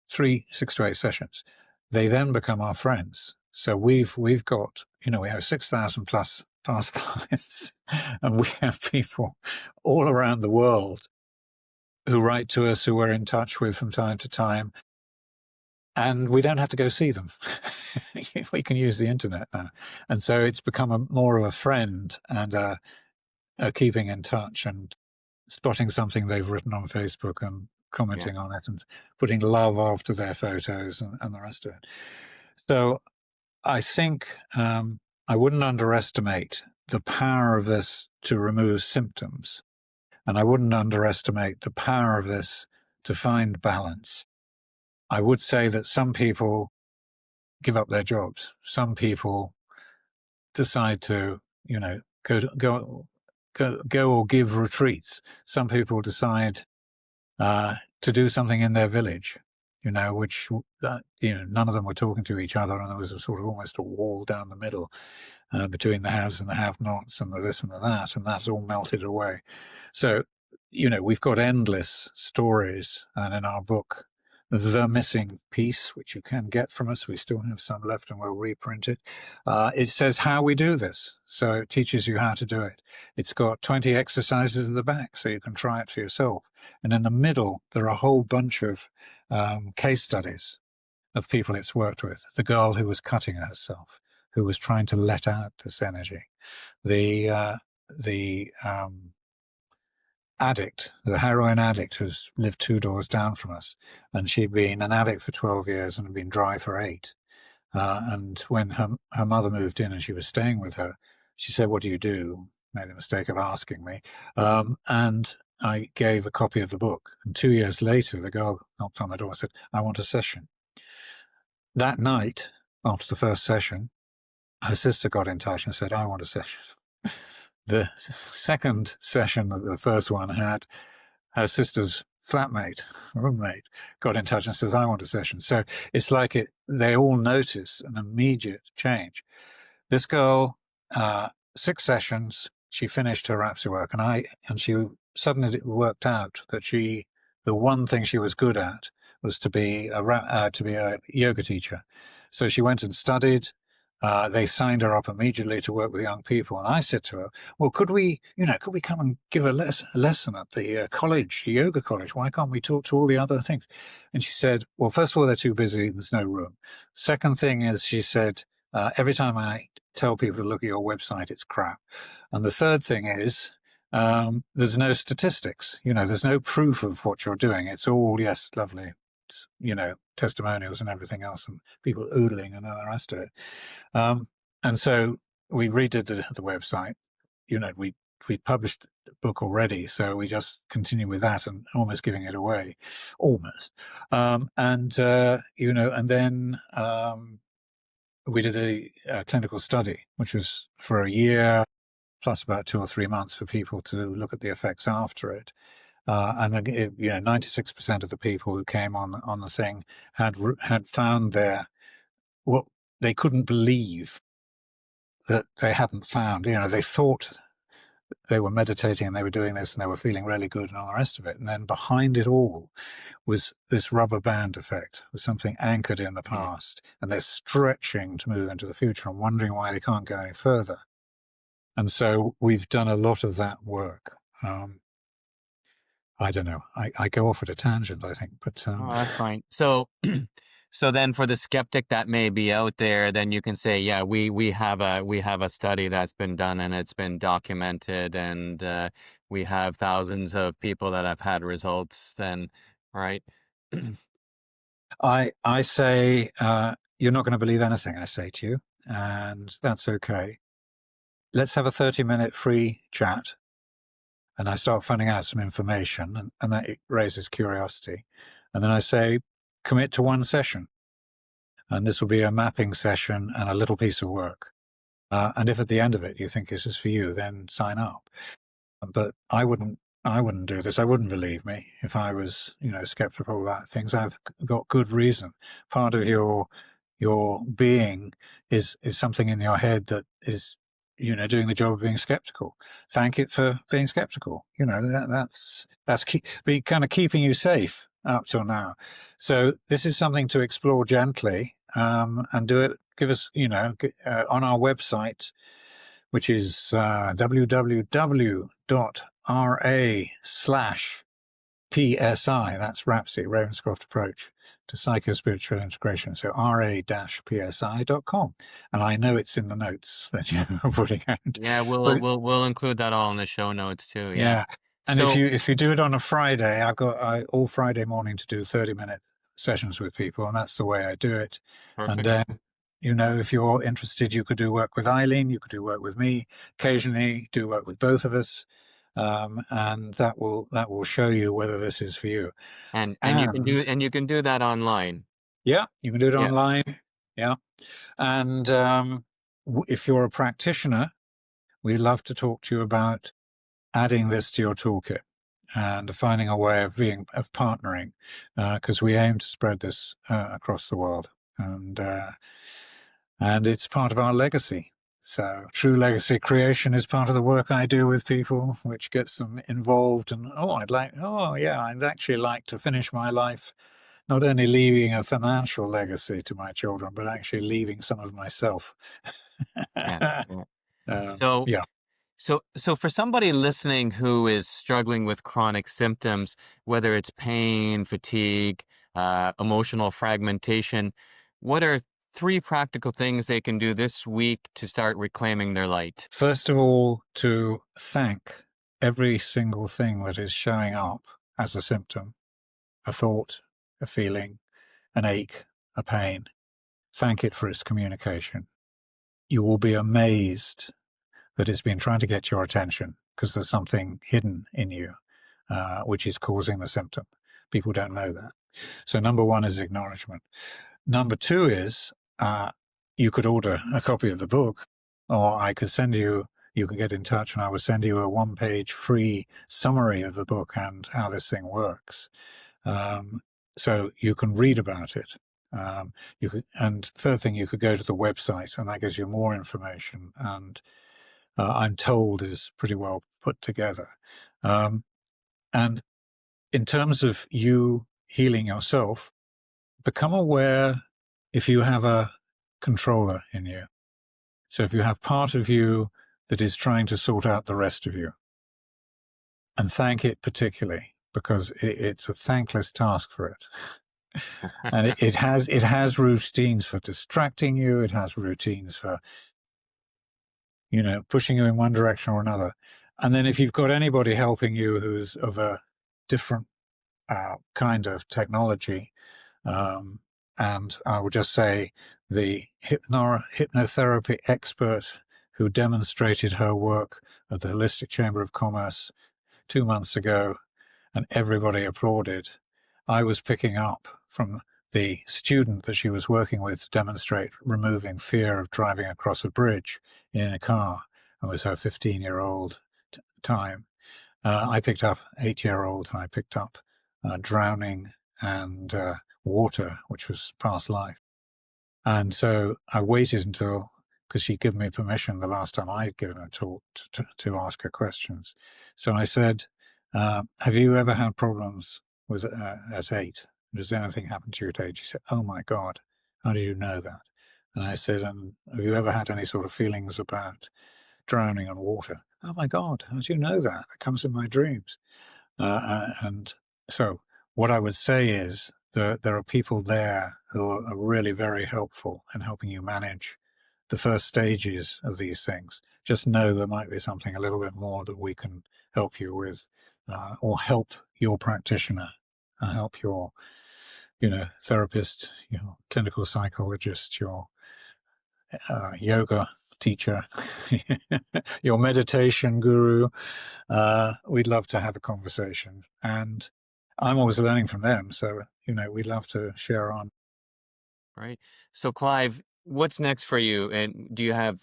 6 to 8 sessions. They then become our friends. So we've got, we have 6,000 plus past clients, and we have people all around the world who write to us, who we're in touch with from time to time. And we don't have to go see them. We can use the internet now. And so it's become more of a friend, and keeping in touch and spotting something they've written on Facebook and commenting on it and putting love after their photos and the rest of it. So I think I wouldn't underestimate the power of this to remove symptoms. And I wouldn't underestimate the power of this to find balance. I would say that some people give up their jobs. Some people decide to, go or give retreats. Some people decide to do something in their village, which, none of them were talking to each other, and there was a sort of almost a wall down the middle between the haves and the have-nots and the this and the that, and that's all melted away. So, we've got endless stories, and in our book, The Missing Piece, which you can get from us, we still have some left and we'll reprint it. It says how we do this, so it teaches you how to do it. It's got 20 exercises at the back, so you can try it for yourself. And in the middle, there are a whole bunch of case studies of people it's worked with. The girl who was cutting herself, who was trying to let out this energy. The addict, the heroin addict who's lived 2 doors down from us, and she'd been an addict for 12 years and had been dry for 8. And when her mother moved in and she was staying with her, she said, "What do you do?" Made the mistake of asking me. And I gave a copy of the book. And 2 years later, the girl knocked on the door and said, "I want a session." That night, after the first session, her sister got in touch and said, "I want a session." The second session that the first one had, her sister's roommate, got in touch and says, "I want a session." So it's like they all notice an immediate change. This girl, 6 sessions, she finished her RAPSI work, and she suddenly worked out that the one thing she was good at was to be a yoga teacher. So she went and studied. They signed her up immediately to work with young people. And I said to her, "Well, could we come and give a lesson at the college, yoga college? Why can't we talk to all the other things?" And she said, "Well, first of all, they're too busy. There's no room. Second thing is," she said, "every time I tell people to look at your website, it's crap. And the third thing is, there's no statistics. There's no proof of what you're doing. It's all, yes, lovely, testimonials and everything else, and people oodling and all the rest of it." And so we redid the website. We published the book already, so we just continue with that and almost giving it away, almost. And then we did a clinical study, which was for a year plus about 2 or 3 months for people to look at the effects after it. And 96% of the people who came on the thing had found what they couldn't believe that they hadn't found. They thought they were meditating and they were doing this and they were feeling really good and all the rest of it. And then behind it all was this rubber band effect, was something anchored in the past, and they're stretching to move into the future and wondering why they can't go any further. And so we've done a lot of that work. I don't know. I go off at a tangent, I think, but Oh, that's fine. So, so then for the skeptic that may be out there, then you can say, yeah, we have a study that's been done and it's been documented, and we have thousands of people that have had results. Then, right? I say you're not going to believe anything I say to you, and that's okay. Let's have a 30-minute free chat. And I start finding out some information, and that raises curiosity. And then I say, commit to 1 session. And this will be a mapping session and a little piece of work. And if at the end of it you think this is for you, then sign up. But I wouldn't do this. I wouldn't believe me if I was, skeptical about things. I've got good reason. Part of your being is something in your head that is, doing the job of being skeptical. Thank it for being skeptical. That's kind of keeping you safe up till now. So this is something to explore gently, and do it. Give us, on our website, which is www.ra/PSI. That's RAPSI, Ravenscroft Approach to Psychospiritual Integration. So ra-psi.com. And I know it's in the notes that you're putting out. Yeah, we'll include that all in the show notes too. Yeah. And So, if you do it on a Friday, I've got all Friday morning to do 30-minute sessions with people, and that's the way I do it. perfect. And then, if you're interested, you could do work with Eileen, you could do work with me, occasionally do work with both of us. and that will show you whether this is for you. And And you can do that online. yeah, you can do it Yeah. online. Yeah, and if you're a practitioner, we love to talk to you about adding this to your toolkit and finding a way of partnering, because we aim to spread this across the world, and it's part of our legacy. So true legacy creation is part of the work I do with people, which gets them involved. And I'd actually like to finish my life not only leaving a financial legacy to my children, but actually leaving some of myself. Yeah. Yeah. So Yeah. So for somebody listening who is struggling with chronic symptoms, whether it's pain, fatigue, emotional fragmentation, what are 3 practical things they can do this week to start reclaiming their light? First of all, to thank every single thing that is showing up as a symptom, a thought, a feeling, an ache, a pain. Thank it for its communication. You will be amazed that it's been trying to get your attention because there's something hidden in you, which is causing the symptom. People don't know that. So number 1 is acknowledgement. Number 2 is you could order a copy of the book, or I could send you can get in touch and I will send you a 1-page free summary of the book and how this thing works. So you can read about it. And third thing, you could go to the website and that gives you more information, and I'm told is pretty well put together. And in terms of you healing yourself, become aware if you have a controller in you. So if you have part of you that is trying to sort out the rest of you, and thank it particularly, because it's a thankless task for it. And it has routines for distracting you. It has routines for, pushing you in one direction or another. And then if you've got anybody helping you who's of a different kind of technology, and I would just say the hypnotherapy expert who demonstrated her work at the Holistic Chamber of Commerce 2 months ago, and everybody applauded. I was picking up from the student that she was working with to demonstrate removing fear of driving across a bridge in a car. It was her 15-year-old time. I picked up 8-year-old, and I picked up drowning and water, which was past life. And so I waited until, because she'd given me permission the last time I'd given a talk to ask her questions. So I said, have you ever had problems with at 8? Does anything happen to you at 8? She said, oh my God, how did you know that? And I said, have you ever had any sort of feelings about drowning and water? Oh my God, how do you know that? That comes in my dreams. And so what I would say is there are people there who are really very helpful in helping you manage the first stages of these things. Just know there might be something a little bit more that we can help you with, or help your practitioner, help your, therapist, your clinical psychologist, your yoga teacher, your meditation guru. We'd love to have a conversation, and I'm always learning from them. So, we'd love to share on. Right. So Clive, what's next for you? And do you have,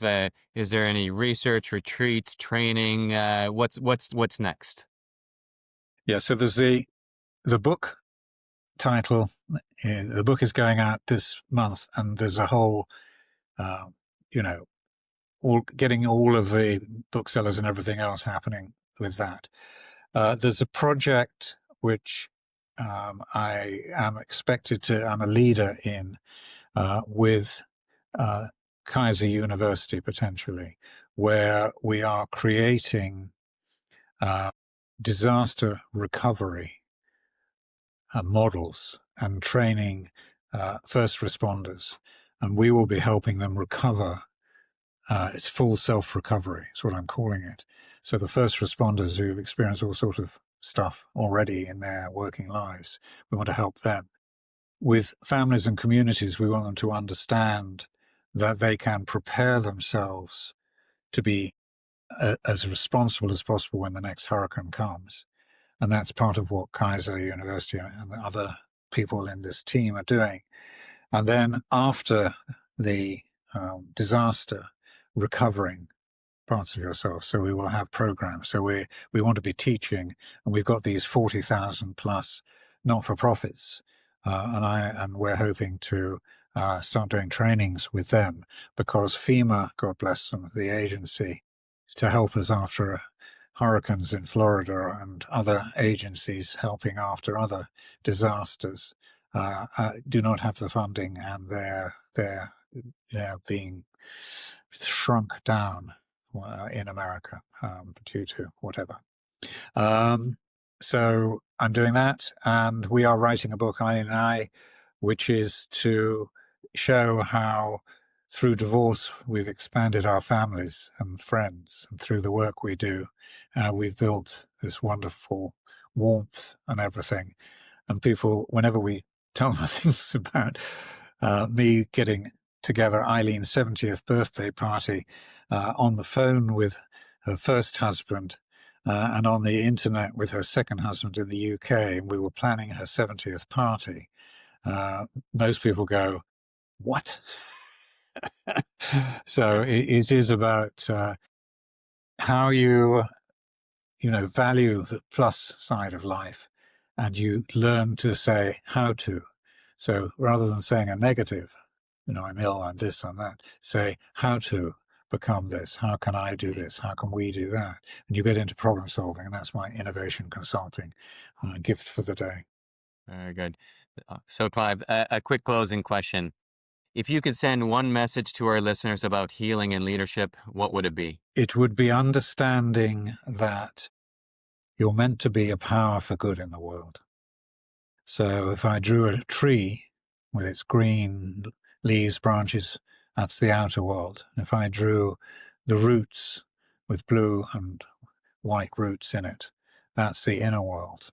is there any research, retreats, training? What's next? Yeah. So there's the book title. The book is going out this month, and there's a whole, getting all of the booksellers and everything else happening with that. There's a project which I am I'm a leader in, with Kaiser University potentially, where we are creating disaster recovery models and training first responders, and we will be helping them recover. It's full self-recovery, is what I'm calling it. So the first responders who've experienced all sorts of stuff already in their working lives, we want to help them. With families and communities, we want them to understand that they can prepare themselves to be as responsible as possible when the next hurricane comes. And that's part of what Kaiser University and the other people in this team are doing. And then after the disaster, recovering parts of yourself. So we will have programs. So we want to be teaching, and we've got these 40,000 plus not-for-profits, and we're hoping to start doing trainings with them, because FEMA, God bless them, the agency to help us after hurricanes in Florida, and other agencies helping after other disasters, do not have the funding, and they're being shrunk down in America due to whatever. So I'm doing that, and we are writing a book, Eileen and I, which is to show how through divorce we've expanded our families and friends, and through the work we do, we've built this wonderful warmth and everything. And people, whenever we tell them things about me getting together Eileen's 70th birthday party on the phone with her first husband and on the internet with her second husband in the UK, and we were planning her 70th party, most people go, what? So it is about how you value the plus side of life, and you learn to say how to. So rather than saying a negative, I'm ill, I'm this, I'm that, say how to become this, how can I do this, how can we do that? And you get into problem solving, and that's my innovation consulting gift for the day. Very good. So Clive, a quick closing question. If you could send one message to our listeners about healing and leadership, what would it be? It would be understanding that you're meant to be a power for good in the world. So if I drew a tree with its green leaves, branches, that's the outer world. If I drew the roots with blue and white roots in it, that's the inner world.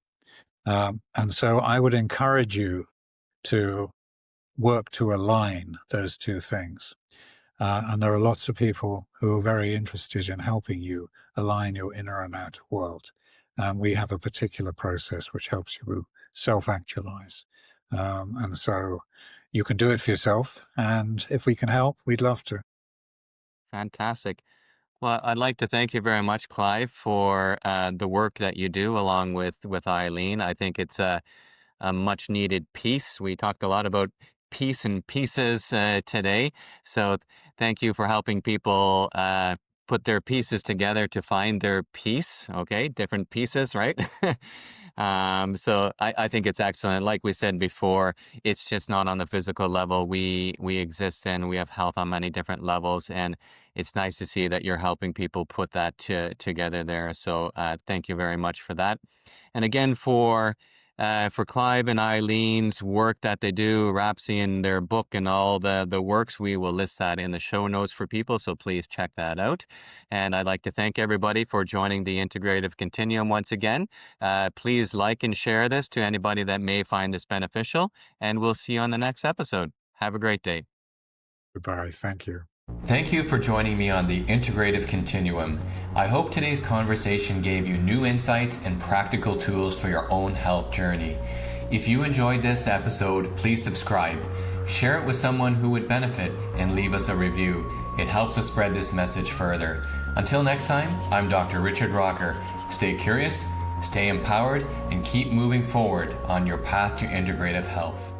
And so I would encourage you to work to align those two things. And there are lots of people who are very interested in helping you align your inner and outer world. And we have a particular process which helps you self-actualize. And so you can do it for yourself. And if we can help, we'd love to. Fantastic. Well, I'd like to thank you very much, Clive, for the work that you do along with Eileen. I think it's a much needed piece. We talked a lot about piece and pieces today. So thank you for helping people put their pieces together to find their piece. Okay, different pieces, right? So I think it's excellent. Like we said before, it's just not on the physical level. We exist and we have health on many different levels, and it's nice to see that you're helping people put that together there. So thank you very much for that. And again, for Clive and Eileen's work that they do, RAPSI and their book and all the works, we will list that in the show notes for people, so please check that out. And I'd like to thank everybody for joining the Integrative Continuum once again. Please like and share this to anybody that may find this beneficial, and we'll see you on the next episode. Have a great day. Goodbye. Thank you. Thank you for joining me on the Integrative Continuum. I hope today's conversation gave you new insights and practical tools for your own health journey. If you enjoyed this episode, please subscribe, share it with someone who would benefit, and leave us a review. It helps us spread this message further. Until next time, I'm Dr. Richard Rocker. Stay curious, stay empowered, and keep moving forward on your path to integrative health.